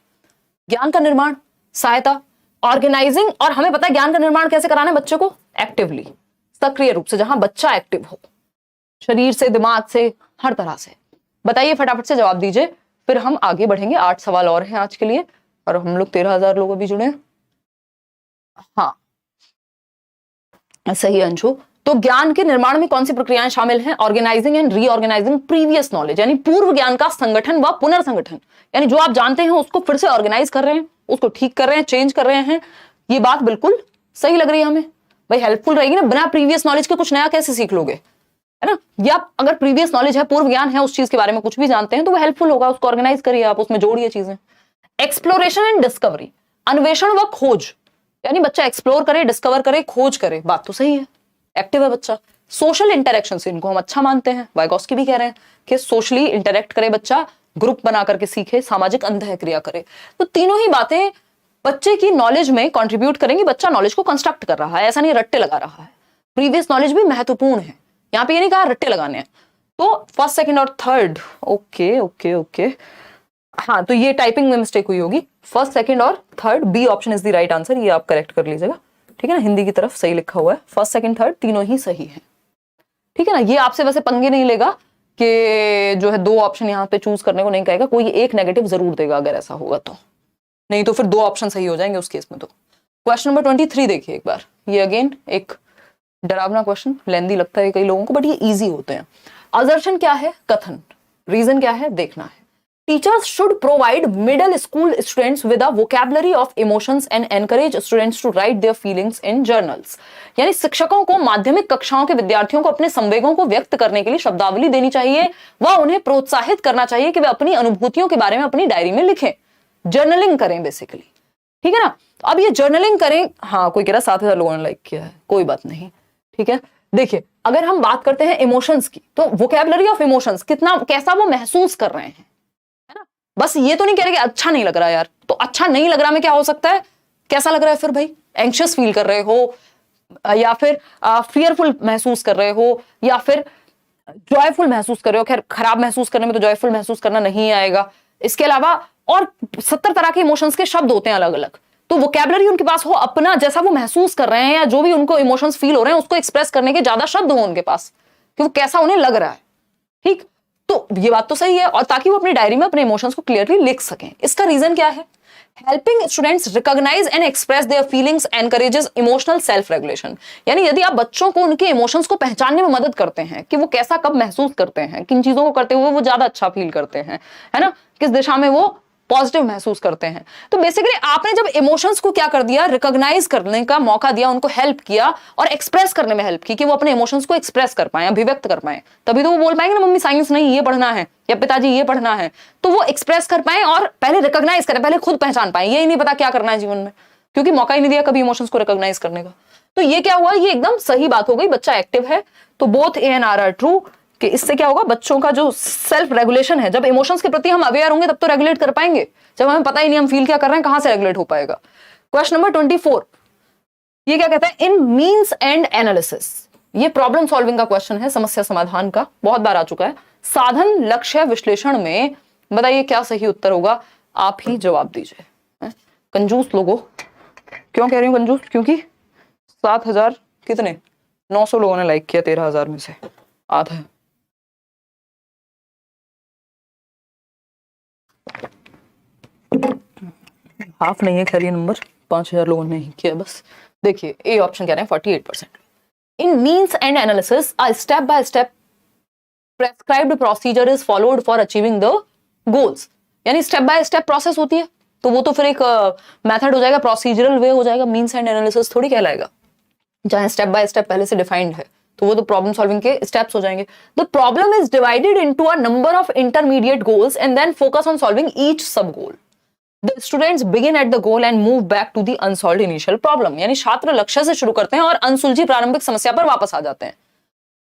Speaker 1: ज्ञान का निर्माण, सहायता, ऑर्गेनाइजिंग, और हमें पता है ज्ञान का निर्माण कैसे कराना है बच्चों को, एक्टिवली, सक्रिय रूप से, जहां बच्चा एक्टिव हो, शरीर से, दिमाग से, हर तरह से। बताइए फटाफट से जवाब दीजिए, फिर हम आगे बढ़ेंगे। 8 सवाल और हैं आज के लिए, और हम लोग 13,000 लोग अभी जुड़े हैं। हाँ सही अंशु। तो ज्ञान के निर्माण में कौन सी प्रक्रियाएं शामिल हैं, organising and reorganising previous knowledge, यानी पूर्व ज्ञान का संगठन व पुनर्संगठन, यानी जो आप जानते हैं उसको फिर से ऑर्गेनाइज कर रहे हैं, उसको ठीक कर रहे हैं, चेंज कर रहे हैं। ये बात बिल्कुल सही लग रही है हमें, भाई हेल्पफुल रहेगी ना, बिना प्रीवियस नॉलेज के कुछ नया कैसे सीख लोगे। है ना, या अगर प्रीवियस नॉलेज है, पूर्व ज्ञान है, उस चीज के बारे में कुछ भी जानते हैं तो वो हेल्पफुल होगा, उसको ऑर्गेनाइज करिए आप, उसमें जोड़िए चीजें। एक्सप्लोरेशन एंड डिस्कवरी, अन्वेषण व खोज, यानी बच्चा एक्सप्लोर करे, डिस्कवर करे, खोज करे, बात तो सही है, एक्टिव है बच्चा। सोशल इंटरेक्शन, इनको हम अच्छा मानते हैं, वाइगोस्की भी कह रहे हैं कि सोशली इंटरेक्ट करे बच्चा, ग्रुप बना करके सीखे, सामाजिक अंतः क्रिया करे। तो तीनों ही बातें बच्चे की नॉलेज में कंट्रीब्यूट करेंगी, बच्चा नॉलेज को कंस्ट्रक्ट कर रहा है, ऐसा नहीं रट्टे लगा रहा है। प्रीवियस नॉलेज भी महत्वपूर्ण है, यहाँ पे ये नहीं कहा रट्टे लगाने हैं। तो फर्स्ट, सेकंड और थर्ड, ओके ओके ओके, हाँ, तो ये टाइपिंग में मिस्टेक हुई होगी, फर्स्ट, सेकंड और third, B option is the right answer, ये आप करेक्ट कर लीजिएगा, ठीक है ना। हिंदी की तरफ सही लिखा हुआ है, फर्स्ट, सेकंड, थर्ड तीनों ही सही है, ठीक है ना। ये आपसे वैसे पंगे नहीं लेगा कि जो है 2 ऑप्शन यहाँ पे चूज करने को नहीं कहेगा, कोई एक नेगेटिव जरूर देगा अगर ऐसा होगा तो, नहीं तो फिर 2 ऑप्शन सही हो जाएंगे उस केस में। तो क्वेश्चन नंबर 23 देखिए एक बार, ये अगेन एक डरावना क्वेश्चन, लेंदी लगता है कई लोगों को, बट ये इजी होते हैं। असर्शन क्या है? कथन। रीजन क्या है? देखना है। Teachers should provide middle school students with a vocabulary of emotions and encourage students to write their feelings in journals. यानी शिक्षकों को माध्यमिक कक्षाओं के विद्यार्थियों को अपने संवेगों को व्यक्त करने के लिए शब्दावली देनी चाहिए व उन्हें प्रोत्साहित करना चाहिए कि वे अपनी अनुभूतियों के बारे में अपनी डायरी में लिखें, जर्नलिंग करें बेसिकली, ठीक है ना। अब ये जर्नलिंग करें, हाँ कोई कह रहा 7,000 लोगों ने लाइक किया है, कोई बात नहीं, ठीक है। देखिए अगर हम बात करते हैं इमोशंस की, तो वोकैबुलरी ऑफ इमोशंस, कितना कैसा वो महसूस कर रहे हैं, है ना। बस ये तो नहीं कह रहे कि अच्छा नहीं लग रहा यार, तो अच्छा नहीं लग रहा में क्या हो सकता है, कैसा लग रहा है फिर भाई, एंग्शियस फील कर रहे हो, या फिर फियरफुल महसूस कर रहे हो, या फिर जॉयफुल महसूस कर रहे हो। खैर खराब महसूस करने में तो जॉयफुल महसूस करना नहीं आएगा। इसके अलावा और 70 तरह के इमोशंस के शब्द होते हैं अलग अलग, तो वोकैबुलरी उनके पास हो, अपना जैसा वो महसूस कर रहे हैं या जो भी उनको इमोशंस फील हो रहे हैं उसको एक्सप्रेस करने के ज्यादा शब्द हो उनके पास कि वो कैसा उन्हें लग रहा है, ठीक। तो ये बात तो सही है, और ताकि वो अपनी डायरी में अपने इमोशंस को क्लियरली लिख सकें। इसका रीजन क्या है? Helping students recognise and express their feelings encourages emotional self regulation. यानी यदि आप बच्चों को उनके इमोशंस को पहचानने में मदद करते हैं कि वो कैसा कब महसूस करते हैं, किन चीजों को करते हुए वो ज्यादा अच्छा फील करते हैं, है ना, किस दिशा में वो पॉजिटिव महसूस करते हैं। तो बेसिकली आपने जब इमोशंस को क्या कर दिया, रिकॉग्नाइज करने का मौका दिया, उनको हेल्प किया और एक्सप्रेस करने में हेल्प की कि वो अपने इमोशंस को एक्सप्रेस कर पाए, अभिव्यक्त कर पाए, तभी तो वो बोल पाएंगे ना मम्मी साइंस नहीं ये पढ़ना है या पिताजी ये पढ़ना है, तो वो एक्सप्रेस कर पाए और पहले रिकॉग्नाइज करें, पहले खुद पहचान पाए। ये ही नहीं पता क्या करना है जीवन में, क्योंकि मौका ही नहीं दिया कभी इमोशंस को रिकॉग्नाइज करने का। तो ये क्या हुआ, ये एकदम सही बात हो गई, बच्चा एक्टिव है, तो both A and R true. कि इससे क्या होगा, बच्चों का जो सेल्फ रेगुलेशन है, जब इमोशंस के प्रति हम अवेयर होंगे तब तो रेगुलेट कर पाएंगे, जब हमें पता ही नहीं हम फील क्या कर रहे हैं कहां से रेगुलेट हो पाएगा। क्वेश्चन नंबर 24, ये क्या कहता है, इन मीन्स एंड एनालिसिस। ये प्रॉब्लम सॉल्विंग का क्वेश्चन है, समस्या समाधान का, बहुत बार आ चुका है। साधन लक्ष्य विश्लेषण में बताइए क्या सही उत्तर होगा, आप ही जवाब दीजिए। कंजूस लोगों, क्यों कह रही हूं कंजूस, क्योंकि 7,000 कितने 900 लोगों ने लाइक किया, 13,000 में से आधा है। हाफ नहीं है, खैर ये नंबर 5,000 लोगों ने ही किया बस। देखिए ए ऑप्शन कह रहे हैं 48%। In means end analysis a step by step prescribed procedure is followed for achieving the goals. यानी स्टेप बाय स्टेप प्रोसेस होती है, तो वो तो फिर एक मेथड हो जाएगा, प्रोसीजरल वे हो जाएगा, मीन्स एंड एनालिसिस थोड़ी कहलाएगा। जहां स्टेप बाय स्टेप पहले से डिफाइंड है तो वो तो प्रॉब्लम सॉल्विंग के स्टेप्स हो जाएंगे। The problem is divided into a number of intermediate goals and then focus on solving each sub goal. The students begin at the goal and move back to the unsolved initial problem। यानी छात्र लक्ष्य से शुरू करते हैं और अनसुलझी प्रारंभिक समस्या पर वापस आ जाते हैं।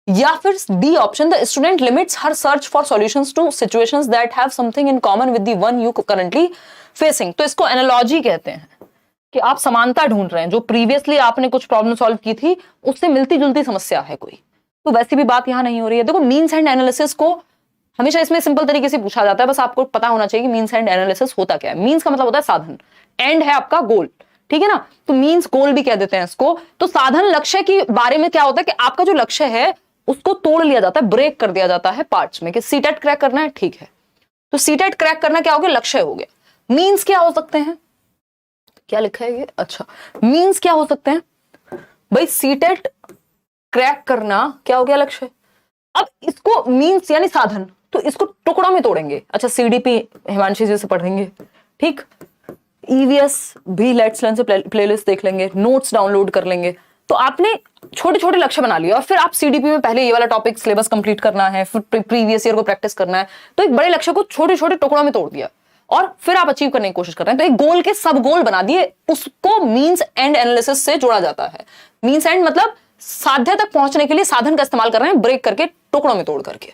Speaker 1: या फिर D option, the student limits her search for solutions to situations that have something in common with the one you currently facing. तो इसको एनालॉजी कहते हैं कि आप समानता ढूंढ रहे हैं, जो प्रीवियसली आपने कुछ प्रॉब्लम सॉल्व की थी उससे मिलती जुलती समस्या है कोई, तो वैसी भी बात यहां नहीं हो रही है। देखो मीन्स एंड एनालिसिस को हमेशा इसमें सिंपल तरीके से पूछा जाता है, बस आपको पता होना चाहिए कि मीन्स एंड एनालिसिस होता क्या है। मीन्स का मतलब होता है साधन, एंड है आपका गोल, ठीक है ना, तो मीन्स गोल भी कह देते हैं इसको। तो साधन लक्ष्य के बारे में क्या होता है कि आपका जो लक्ष्य है उसको तोड़ लिया जाता है, ब्रेक कर दिया जाता है पार्ट्स में, कि सीटेट क्रैक करना है, ठीक है, तो सीटेट क्रैक करना क्या हो गया, लक्ष्य हो गया। मीन्स क्या हो सकते हैं, क्या लिखा है ये, अच्छा मीन्स क्या हो सकते हैं भाई, सीटेट क्रैक करना क्या हो गया, लक्ष्य। अब इसको मीन्स यानी साधन, तो इसको टुकड़ों में तोड़ेंगे। अच्छा सीडीपी हिमांशी जी से पढ़ेंगे, ठीक, ईवीएस भी लेट्स लर्न से प्लेलिस्ट देख लेंगे, नोट्स डाउनलोड कर लेंगे, तो आपने छोटे छोटे लक्ष्य बना लिया और फिर आप सीडीपी में पहले ये वाला टॉपिक सिलेबस कंप्लीट करना है, फिर प्रीवियस ईयर को प्रैक्टिस करना है, तो एक बड़े लक्ष्य को छोटे छोटे टुकड़ों में तोड़ दिया और फिर आप अचीव करने की कोशिश कर रहे हैं। तो एक गोल के सब गोल बना दिए, उसको मींस एंड एनालिसिस से जोड़ा जाता है। मींस एंड मतलब साध्य तक पहुंचने के लिए साधन का इस्तेमाल कर रहे हैं, ब्रेक करके, टुकड़ों में तोड़ करके।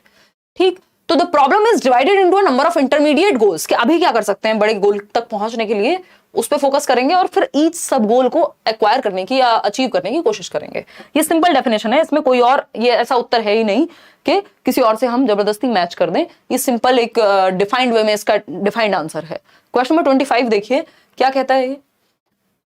Speaker 1: ठीक, तो the problem is divided into a number of intermediate goals, कि अभी क्या कर सकते हैं बड़े गोल तक पहुंचने के लिए, उस पर फोकस करेंगे और फिर ईच सब गोल को एक्वायर करने की या अचीव करने की कोशिश करेंगे। ये सिंपल डेफिनेशन है, इसमें कोई और ये ऐसा उत्तर है ही नहीं कि किसी और से हम जबरदस्ती मैच कर दें। ये सिंपल एक डिफाइंड वे में इसका डिफाइंड आंसर है। क्वेश्चन नंबर 25 देखिए क्या कहता है।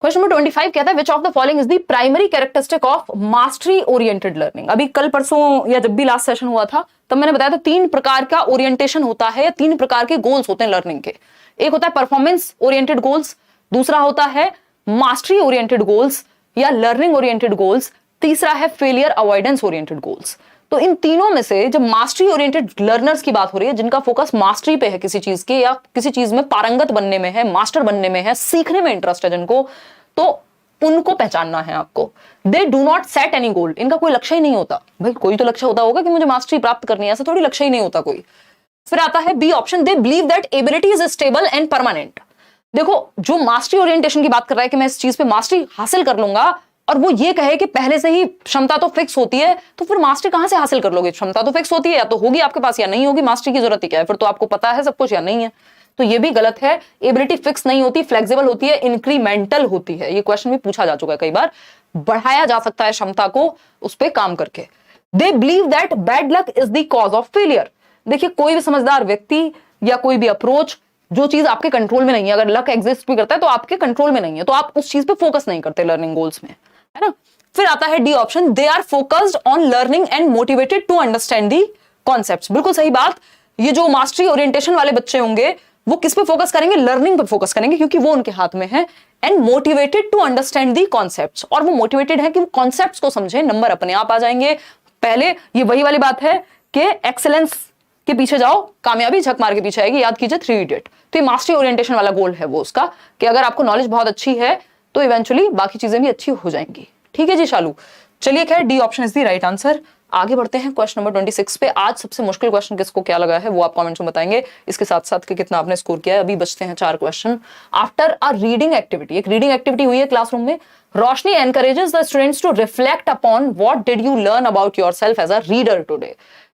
Speaker 1: क्वेश्चन नंबर 25 कहता है which of the following is the primary characteristic of mastery oriented learning. अभी कल परसों या जब भी लास्ट सेशन हुआ था तब मैंने बताया था 3 प्रकार का ओरिएंटेशन होता है या 3 प्रकार के गोल्स होते हैं लर्निंग के। एक होता है परफॉर्मेंस ओरिएंटेड गोल्स, दूसरा होता है मास्टरी ओरिएंटेड गोल्स या लर्निंग ओरिएंटेड गोल्स, तीसरा है फेलियर अवॉइडेंस ओरिएंटेड गोल्स। तो इन तीनों में से जब मास्टरी ओरिएंटेड लर्नर्स की बात हो रही है, जिनका फोकस मास्टरी पे है किसी चीज के, या किसी चीज में पारंगत बनने में है, मास्टर बनने में है, सीखने में इंटरेस्ट है जिनको, तो उनको पहचानना है आपको। They do not set any गोल, इनका कोई लक्ष्य ही नहीं होता। भाई कोई तो लक्ष्य होता होगा कि मुझे मास्टरी प्राप्त करनी है, ऐसा थोड़ी लक्ष्य ही नहीं होता कोई। फिर आता है B option, they believe that ability is stable and permanent. देखो जो मास्टरी ओरिएंटेशन की बात कर रहा है कि मैं इस चीज पे मास्टरी हासिल कर लूंगा, और वो ये कहे कि पहले से ही क्षमता तो फिक्स होती है, तो फिर मास्टरी कहां से हासिल कर लोगे? क्षमता तो फिक्स होती है, या तो होगी आपके पास या नहीं होगी, मास्टरी की जरूरत ही क्या है? फिर तो आपको पता है सब कुछ या नहीं है। तो ये भी गलत है। एबिलिटी फिक्स नहीं होती, फ्लेक्सिबल होती है, इंक्रीमेंटल होती है। ये क्वेश्चन भी पूछा जा चुका है कई बार। बढ़ाया जा सकता है क्षमता को उस पर काम करके। दे believe that bad luck is the cause of failure. देखिए कोई भी समझदार व्यक्ति या कोई भी अप्रोच, जो चीज आपके कंट्रोल में नहीं है, अगर लक एग्जिस्ट भी करता है तो आपके कंट्रोल में नहीं है, तो आप उस चीज पे फोकस नहीं करते लर्निंग गोल्स में, है ना। फिर आता है D option, they are focused on learning and motivated to understand the concepts. बिल्कुल सही बात। ये जो मास्टरी ओरिएंटेशन वाले बच्चे होंगे वो किस पे फोकस करेंगे? लर्निंग पे फोकस करेंगे, क्योंकि वो उनके हाथ में है। And motivated to understand the concepts, और वो मोटिवेटेड है कि वो कॉन्सेप्ट्स को समझे, नंबर अपने आप आ जाएंगे। पहले ये वही वाली बात है कि एक्सेलेंस के पीछे जाओ, कामयाबी झक मार के पीछे आएगी। याद कीजिए 3 इडियट। तो ये मास्टरी ओरिएंटेशन वाला गोल है वो उसका, कि अगर आपको नॉलेज बहुत अच्छी है तो इवेंचुअली बाकी चीजें भी अच्छी हो जाएंगी। ठीक है जी शालू, चलिए खैर D option is the right answer. आगे बढ़ते हैं क्वेश्चन नंबर 26 पे। आज सबसे मुश्किल क्वेश्चन किसको क्या लगा है वो आप कमेंट्स में बताएंगे, इसके साथ साथ कि कितना आपने स्कोर किया है। अभी बचते हैं 4 question. After a reading activity, एक रीडिंग एक्टिविटी हुई है क्लासरूम में। Roshni encourages the students to reflect upon what did you learn about yourself as a reader today.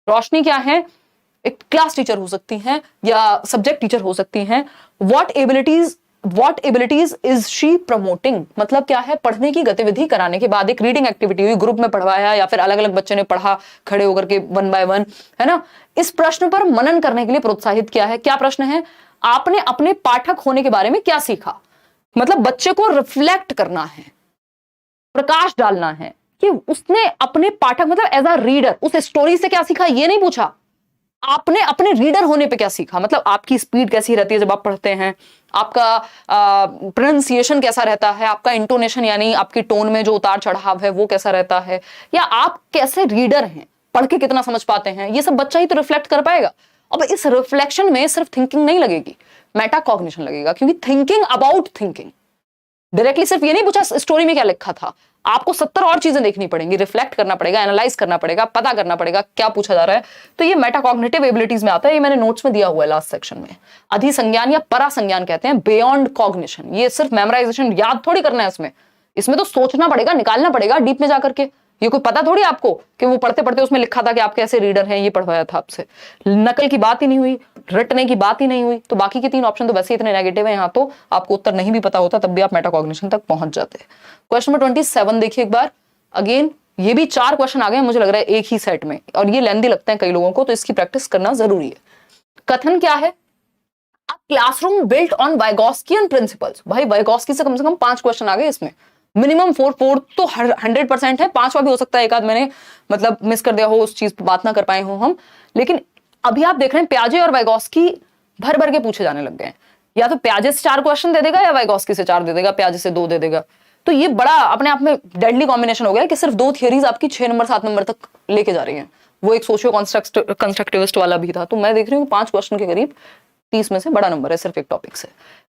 Speaker 1: Roshni क्या है? एक क्लास टीचर हो सकती हैं या सब्जेक्ट टीचर हो सकती हैं। What abilities is she promoting, मतलब क्या है? पढ़ने की गतिविधि कराने के बाद एक रीडिंग एक्टिविटी हुई, ग्रुप में पढ़वाया या फिर अलग अलग बच्चे ने पढ़ा खड़े होकर के 1 बाय 1, है ना। इस प्रश्न पर मनन करने के लिए प्रोत्साहित किया है। क्या प्रश्न है? आपने अपने पाठक होने के बारे में क्या सीखा? मतलब बच्चे को रिफ्लेक्ट करना है, प्रकाश डालना है कि उसने अपने पाठक मतलब एज अ रीडर उस स्टोरी से क्या सीखा। ये नहीं पूछा आपने अपने रीडर होने पे क्या सीखा, मतलब आपकी स्पीड कैसी रहती है जब आप पढ़ते हैं, आपका प्रोनाउंसिएशन कैसा रहता है, आपका इंटोनेशन यानी आपकी टोन में जो उतार चढ़ाव है वो कैसा रहता है, या आप कैसे रीडर हैं, पढ़ के कितना समझ पाते हैं। ये सब बच्चा ही तो रिफ्लेक्ट कर पाएगा। अब इस रिफ्लेक्शन में सिर्फ थिंकिंग नहीं लगेगी, मेटा कॉग्निशन लगेगा, क्योंकि थिंकिंग अबाउट थिंकिंग। डायरेक्टली सिर्फ ये नहीं पूछा स्टोरी में क्या लिखा था, आपको 70 और चीजें देखनी पड़ेंगी, रिफ्लेक्ट करना पड़ेगा, एनालाइज करना पड़ेगा, पता करना पड़ेगा क्या पूछा जा रहा है। तो ये मेटाकॉग्निटिव एबिलिटीज में आता है। ये मैंने नोट्स में दिया हुआ है लास्ट सेक्शन में। अधिसंज्ञान या परासंज्ञान कहते हैं, बियॉन्ड कॉग्निशन। ये सिर्फ मेमोराइजेशन याद थोड़ी करना है, इसमें तो सोचना पड़ेगा, निकालना पड़ेगा डीप में जाकर के। ये कोई पता थोड़ी आपको कि वो पढ़ते पढ़ते उसमें लिखा था कि आप कैसे रीडर हैं, ये पढ़वाया था आपसे। नकल की बात ही नहीं हुई, रटने की बात ही नहीं हुई। तो बाकी के 3 ऑप्शन तो वैसे इतने नेगेटिव है, यहाँ तो आपको उत्तर नहीं भी पता होता तब भी आप मेटाकॉग्निशन तक पहुंच जाते हैं। क्वेश्चन नंबर 27 देखिए एक बार। अगेन ये भी 4 क्वेश्चन आ गए मुझे लग रहा है एक ही सेट में, और ये लेंथी लगते हैं कई लोगों को, तो इसकी प्रैक्टिस करना जरूरी है। कथन क्या है? Classroom built on Vygotskian principles. भाई वाइगॉस्की से कम 5 क्वेश्चन आ गए इसमें, मिनिमम 4 तो 100% है। 5वां भी हो सकता है, एक आध मैंने मतलब मिस कर दिया हो, उस चीज पर बात ना कर पाए हो हम। लेकिन अभी आप देख रहे हैं प्याजे और वाइगॉस्की भर भर के पूछे जाने लग गए हैं। या तो प्याजे से 4 क्वेश्चन दे देगा या वाइगॉस्की से 4 दे देगा, प्याजे से 2 दे देगा। तो ये बड़ा अपने आप में डेडली कॉम्बिनेशन हो गया कि सिर्फ 2 थियरीज आपकी 6 नंबर 7 नंबर तक लेके जा रही हैं। वो एक सोशियो कंस्ट्रक्टिविस्ट वाला भी था। तो मैं देख रही हूँ 5 क्वेश्चन के करीब 30 में से बड़ा नंबर है सिर्फ एक टॉपिक से।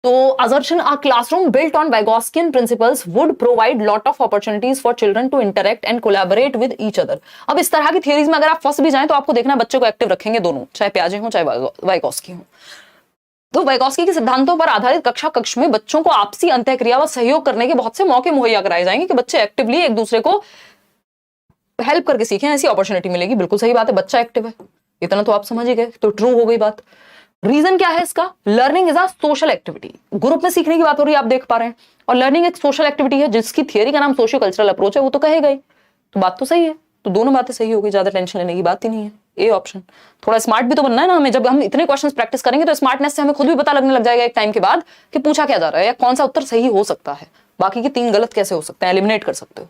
Speaker 1: तो assertion a classroom built on Vygotskian principles would provide lot of opportunities for children to interact and collaborate with each other. अब इस तरह की थियरीज में अगर आप फंस भी जाएं तो आपको देखना बच्चे को एक्टिव रखेंगे दोनों, चाहे प्याजे हो चाहे वाइगॉस्की हो। तो वाइगॉस्की के सिद्धांतों पर आधारित कक्षा कक्ष में बच्चों को आपसी अंतःक्रिया व सहयोग करने के बहुत से मौके मुहैया कराए जाएंगे कि बच्चे एक्टिवली एक दूसरे को हेल्प करके सीखें, ऐसी अपॉर्चुनिटी मिलेगी। बिल्कुल सही बात है, बच्चा एक्टिव है, इतना तो आप समझ ही गए, तो ट्रू हो गई बात। रीजन क्या है इसका? Learning is a social activity, group में सीखने की बात हो रही है, आप देख पा रहे हैं, और लर्निंग एक सोशल एक्टिविटी है जिसकी थियरी का नाम सोशियो कल्चरल अप्रोच है, वो तो कहेगा ही, तो बात तो सही है, तो दोनों बातें सही हो गई, ज्यादा टेंशन लेने की बात ही नहीं है। A option. थोड़ा स्मार्ट भी तो बनना है ना हमें, जब हम इतने क्वेश्चंस प्रैक्टिस करेंगे तो स्मार्टनेस से हमें खुद भी पता लगने लग जाएगा एक टाइम के बाद कि पूछा क्या जा रहा है या कौन सा उत्तर सही हो सकता है, बाकी के 3 गलत कैसे हो सकते हैं, एलिमिनेट कर सकते हो।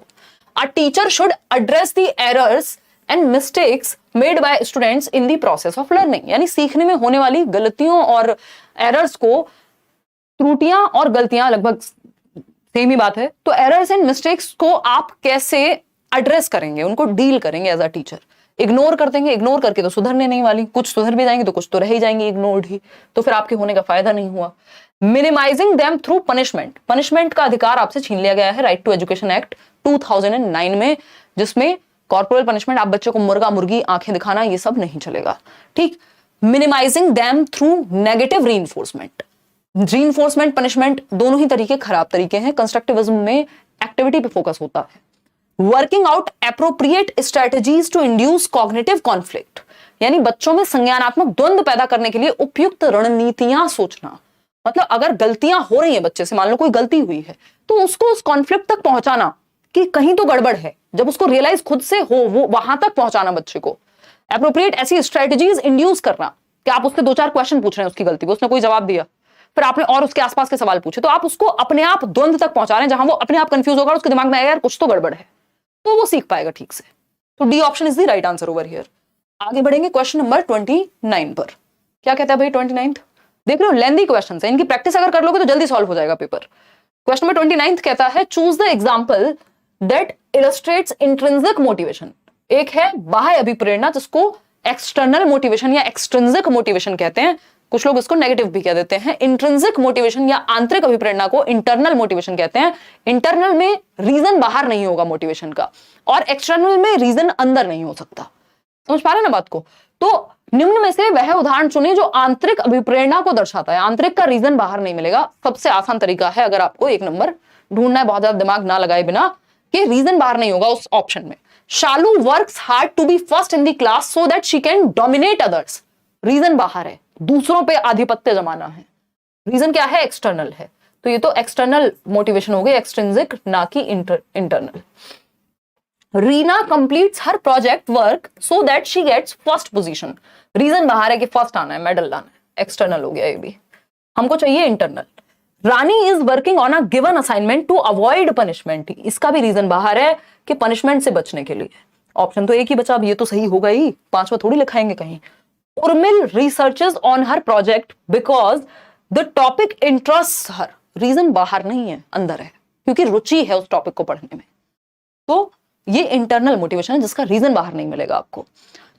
Speaker 1: A teacher should address the errors and mistakes made by students in the process of learning, यानी सीखने में होने वाली गलतियों और एरर्स को, त्रुटियां और गलतियां लगभग सेम ही बात है, तो एरर्स एंड मिस्टेक्स को आप कैसे एड्रेस करेंगे, उनको डील करेंगे एज अ टीचर। इग्नोर कर देंगे, इग्नोर करके तो सुधरने नहीं वाली, कुछ सुधर भी जाएंगे तो कुछ तो रह ही जाएंगे इग्नोर्ड ही, तो फिर आपके होने का फायदा नहीं हुआ। Minimising them through punishment, punishment का अधिकार आपसे छीन लिया गया है राइट टू एजुकेशन एक्ट 2009 में, जिसमें कॉर्पोरल पनिशमेंट, आप बच्चों को मुर्गा मुर्गी आंखें दिखाना, ये सब नहीं चलेगा, ठीक। Minimising them through negative reinforcement, reinforcement punishment दोनों ही तरीके खराब तरीके हैं, कंस्ट्रक्टिविज्म में एक्टिविटी पे फोकस होता है। Working out appropriate strategies to induce cognitive conflict, यानी बच्चों में संज्ञानात्मक द्वंद्व पैदा करने के लिए उपयुक्त रणनीतियां सोचना, मतलब अगर गलतियां हो रही हैं बच्चे से, मान लो कोई गलती हुई है तो उसको उस कॉन्फ्लिक्ट तक पहुंचाना कि कहीं तो गड़बड़ है, जब उसको रियलाइज खुद से हो वो वहां तक पहुंचाना बच्चे को। एप्रोप्रिएट ऐसी स्ट्रेटजीज इंड्यूस करना कि आप उससे 2-4 क्वेश्चन पूछ रहे हैं उसकी गलती, उसने कोई जवाब दिया, फिर आपने और उसके आसपास के सवाल पूछे, तो आप उसको अपने आप द्वंद्व तक पहुंचा रहे हैं, जहां वो अपने आप कंफ्यूज होगा, उसके दिमाग में आएगा यार कुछ तो गड़बड़ है, तो वो सीख पाएगा ठीक से। तो D option is the right answer over here. आगे बढ़ेंगे क्वेश्चन नंबर 29 पर। क्या कहता है भाई 29? देख रहे हो लेंथी क्वेश्चंस है, इनकी प्रैक्टिस अगर कर लोगे तो जल्दी सॉल्व हो जाएगा पेपर। क्वेश्चन नंबर 29 कहता है choose the example that illustrates intrinsic motivation. एक है बाह्य अभिप्रेरणा जिसको एक्सटर्नल मोटिवेशन या एक्सट्रिंसिक मोटिवेशन कहते हैं, कुछ लोग इसको नेगेटिव भी कह देते हैं। इंट्रिंसिक मोटिवेशन या आंतरिक अभिप्रेरणा को इंटरनल मोटिवेशन कहते हैं। इंटरनल में रीजन बाहर नहीं होगा मोटिवेशन का, और एक्सटर्नल में रीजन अंदर नहीं हो सकता। समझ पा रहे ना बात को? तो निम्न में से वह उदाहरण चुने जो आंतरिक अभिप्रेरणा को दर्शाता है। आंतरिक का रीजन बाहर नहीं मिलेगा, सबसे आसान तरीका है अगर आपको 1 नंबर ढूंढना है, बहुत ज्यादा दिमाग ना लगाए बिना, कि रीजन बाहर नहीं होगा उस ऑप्शन में। Shalu works hard to be first in the class so that she can dominate others. Reason बाहर है, दूसरों पे आधिपत्य जमाना है। रीजन क्या है? एक्सटर्नल है, तो ये तो एक्सटर्नल मोटिवेशन हो गई, एक्सट्रिंसिक ना कि internal. Reena completes her project work so that she gets first position. Reason बाहर है कि फर्स्ट आना है, मेडल लाना है, एक्सटर्नल हो गया ये भी, हमको चाहिए internal. Rani is working on a given assignment to avoid punishment. इसका भी रीजन बाहर है कि पनिशमेंट से बचने के लिए। ऑप्शन तो एक ही बचा, अब ये तो सही होगा ही, 5वां थोड़ी लिखाएंगे कहीं। Urmil researches on her project because the topic interest her. Reason बाहर नहीं है, अंदर है, क्योंकि रुचि है उस टॉपिक को पढ़ने में। तो ये इंटरनल मोटिवेशन है जिसका रीजन बाहर नहीं मिलेगा आपको।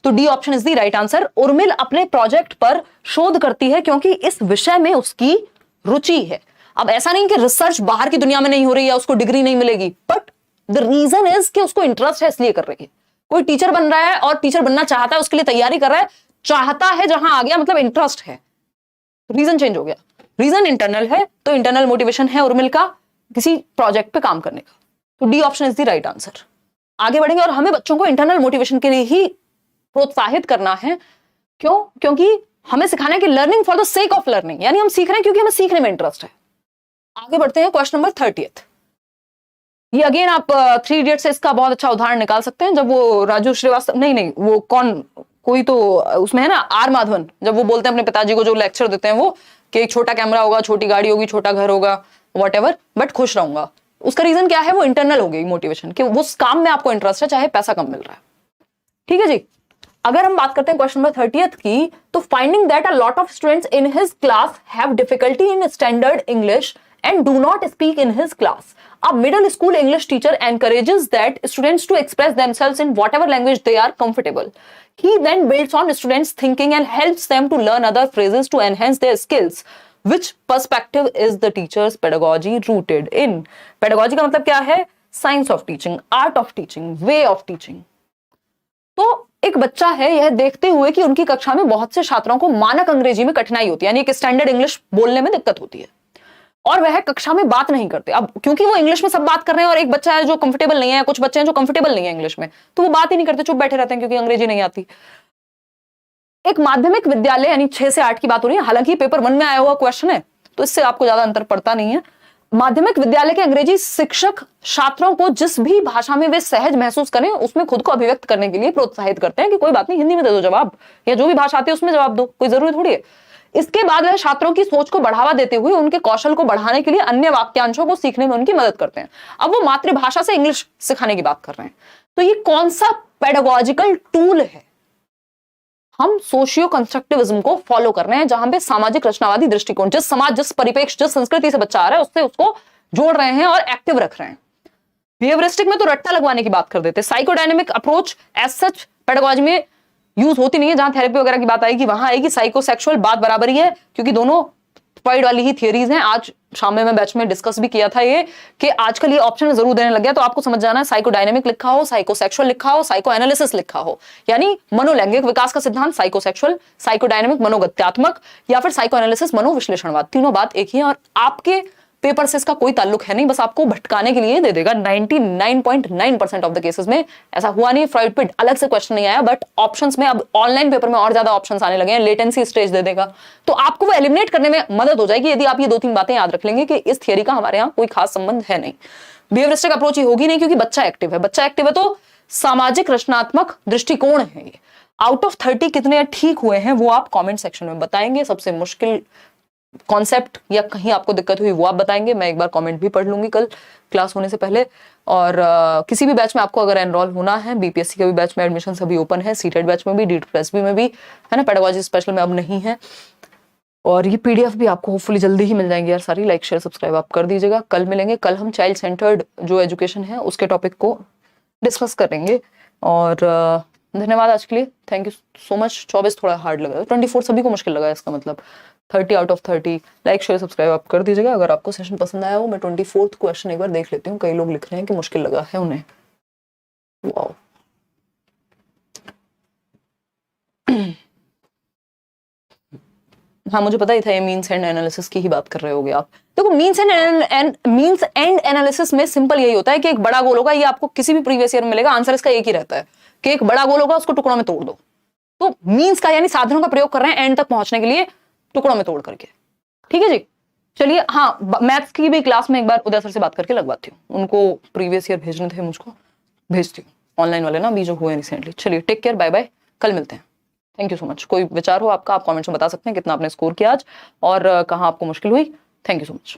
Speaker 1: तो D option is the right answer. Urmil अपने प्रोजेक्ट पर शोध करती है क्योंकि इस विषय में उसकी रुचि है। अब ऐसा नहीं कि रिसर्च बाहर की दुनिया में नहीं हो रही है, उसको डिग्री नहीं मिलेगी, बट द रीजन इज कि उसको इंटरेस्ट है इसलिए कर रही है। कोई टीचर बन रहा है और टीचर बनना चाहता है, उसके लिए तैयारी कर रहा है, चाहता है जहां आ गया मतलब इंटरेस्ट है, रीजन चेंज हो गया। रीजन इंटरनल है तो इंटरनल मोटिवेशन है उर्मिल का किसी प्रोजेक्ट पे काम करने का। तो D option is the right answer. आगे बढ़ेंगे, और हमें बच्चों को इंटरनल मोटिवेशन के लिए ही प्रोत्साहित करना है। क्यों? क्योंकि हमें सिखाना है कि learning for the sake of learning, यानी हम सीख रहे हैं क्योंकि हमें सीखने में इंटरेस्ट है। आगे बढ़ते हैं क्वेश्चन नंबर 30। ये अगेन आप 3 इडियट से इसका बहुत अच्छा उदाहरण निकाल सकते हैं। जब वो राजू श्रीवास्तव, नहीं वो कौन, कोई तो उसमें है ना, आर माधवन, जब वो बोलते हैं अपने पिताजी को, जो लेक्चर देते हैं वो, कि एक छोटा कैमरा होगा, छोटी गाड़ी होगी, छोटा घर होगा, व्हाटएवर, बट खुश रहूंगा। उसका रीजन क्या है? वो इंटरनल हो गई मोटिवेशन, कि उस काम में आपको इंटरेस्ट है चाहे पैसा कम मिल रहा है। ठीक है जी। अगर हम बात करते हैं क्वेश्चन नंबर 30 की, तो finding that a lot of students in his class have difficulty in standard English and do not speak in his class. A middle school English teacher encourages that students to express themselves in whatever language they are comfortable. He then builds on students' thinking and helps them to learn other phrases to enhance their skills. Which perspective is the teachers pedagogy rooted in? Pedagogy का मतलब क्या है? Science of teaching, art of teaching, way of teaching. तो एक बच्चा है, यह देखते हुए कि उनकी कक्षा में बहुत से छात्रों को मानक अंग्रेजी में कठिनाई होती है, यानी एक स्टैंडर्ड इंग्लिश बोलने में दिक्कत होती है, और वह कक्षा में बात नहीं करते। अब क्योंकि वो इंग्लिश में सब बात कर रहे हैं और एक बच्चा है जो कंफर्टेबल नहीं है, कुछ बच्चे हैं जो कंफर्टेबल नहीं है इंग्लिश में, तो वो बात ही नहीं करते, चुप बैठे रहते हैं क्योंकि अंग्रेजी नहीं आती। एक माध्यमिक विद्यालय यानी 6 से 8 की बात हो रही है, हालांकि पेपर 1 में आया हुआ क्वेश्चन है तो इससे आपको ज्यादा अंतर पड़ता नहीं है। माध्यमिक विद्यालय के अंग्रेजी शिक्षक छात्रों को जिस भी भाषा में वे सहज महसूस करें उसमें खुद को अभिव्यक्त करने के लिए प्रोत्साहित करते हैं कि कोई बात नहीं, हिंदी में दे दो जवाब, या जो भी भाषा आती है उसमें जवाब दो, कोई जरूरी थोड़ी है। इसके बाद वह छात्रों की सोच को बढ़ावा देते हुए उनके कौशल को बढ़ाने के लिए अन्य वाक्यांशों को सीखने में उनकी मदद करते हैं। अब वो मातृभाषा से इंग्लिश सिखाने की बात कर रहे हैं, तो ये कौन सा पेडागोजिकल टूल है? हम सोशियो कंस्ट्रक्टिविज्म को फॉलो कर रहे हैं, जहां पे सामाजिक रचनावादी दृष्टिकोण, जिस समाज, जिस परिपेक्ष, जिस संस्कृति से बच्चा आ रहा है उससे उसको जोड़ रहे हैं और एक्टिव रख रहे हैं। बिहेवियरिस्टिक में तो रट्टा लगवाने की बात कर देते हैं। Psychodynamic approach as such pedagogy में यूज होती नहीं है, जहां थेरेपी वगैरह की बात आएगी वहां आएगी। साइकोसेक्सुअल बात बराबर ही है, क्योंकि दोनों फ्रॉइड वाली ही थियरीज हैं। आज शाम में मैं बैच में डिस्कस भी किया था ये कि आजकल ये ऑप्शन जरूर देने लग गया, तो आपको समझ जाना है साइकोडायनेमिक लिखा हो, साइकोसेक्सुअल लिखा हो, साइको एनालिसिस लिखा हो, यानी मनोलैंगिक विकास का सिद्धांत साइकोसेक्सुअल, साइकोडायनेमिक मनोगत्यात्मक, या फिर साइको एनालिसिस मनोविश्लेषणवाद। तीनों बात एक ही है और आपके पेपर से इसका कोई ताल्लुक है नहीं, बस आपको भटकाने के लिए दे देगा। 99.9% ऑफ द केसेस में ऐसा हुआ नहीं। फ्रॉइड पे अलग से क्वेश्चन नहीं आया, बट ऑप्शंस में अब ऑनलाइन पेपर में और ज्यादा ऑप्शंस आने लगे हैं, लेटेंसी स्टेज दे देगा, तो आपको वो एलिमिनेट करने में मदद हो जाएगी यदि आप ये 2-3 बातें याद रख लेंगे कि इस थियरी का हमारे यहाँ कोई खास संबंध है नहीं। बिहेवियरिस्टिक अप्रोच ही होगी नहीं, क्योंकि बच्चा एक्टिव है। बच्चा एक्टिव है तो सामाजिक रचनात्मक दृष्टिकोण है ये। आउट ऑफ 30 कितने ठीक हुए हैं वो आप कॉमेंट सेक्शन में बताएंगे। सबसे मुश्किल कॉन्सेप्ट या कहीं आपको दिक्कत हुई वो आप बताएंगे। मैं एक बार कमेंट भी पढ़ लूंगी कल क्लास होने से पहले। और किसी भी बैच में आपको अगर एनरोल होना है, बीपीएससी के भी बैच में एडमिशन अभी ओपन है, सीटेट बैच में भी, DTPSB में भी है ना, पेडागोजी स्पेशल में अब नहीं है। और ये पीडीएफ भी आपको होपफुली जल्दी ही मिल जाएंगे यार सारी। लाइक शेयर सब्सक्राइब आप कर दीजिएगा। कल मिलेंगे, कल हम चाइल्ड सेंटर्ड जो एजुकेशन है उसके टॉपिक को डिस्कस करेंगे। और धन्यवाद आज के लिए, थैंक यू सो मच। 24 थोड़ा हार्ड लगा, 24 सभी को मुश्किल लगा, इसका मतलब 30 out of 30। Like share subscribe आप कर दीजिएगा। अगर आपको सेशन पसंद आया हो, मैं 24th क्वेश्चन एक बार देख लेती हूँ। कई लोग लिख रहे हैं कि मुश्किल लगा है उन्हें। वाओ, हाँ मुझे पता ही था ये मीन्स एंड एनालिसिस की ही बात कर रहे होगे आप। देखो मीन्स एंड एनालिसिस में सिंपल यही होता है कि एक बड़ा गोल होगा, ये आपको किसी भी प्रीवियस ईयर में मिलेगा, आंसर इसका एक ही रहता है कि एक बड़ा गोल होगा, उसको टुकड़ों में तोड़ दो। तो मीन्स का यानी साधनों का प्रयोग कर रहे हैं एंड तक पहुंचने के लिए, टुकड़ों में तोड़ करके। ठीक है जी, चलिए। हाँ, मैथ्स की भी क्लास में एक बार उदय सर से बात करके लगवाती हूँ, उनको प्रीवियस ईयर भेजने थे, मुझको भेजती हूँ, ऑनलाइन वाले ना अभी जो हुए रिसेंटली। चलिए टेक केयर, बाय बाय, कल मिलते हैं। Thank you so much. कोई विचार हो आपका आप कमेंट्स में बता सकते हैं, कितना आपने स्कोर किया आज और कहाँ आपको मुश्किल हुई। Thank you so much.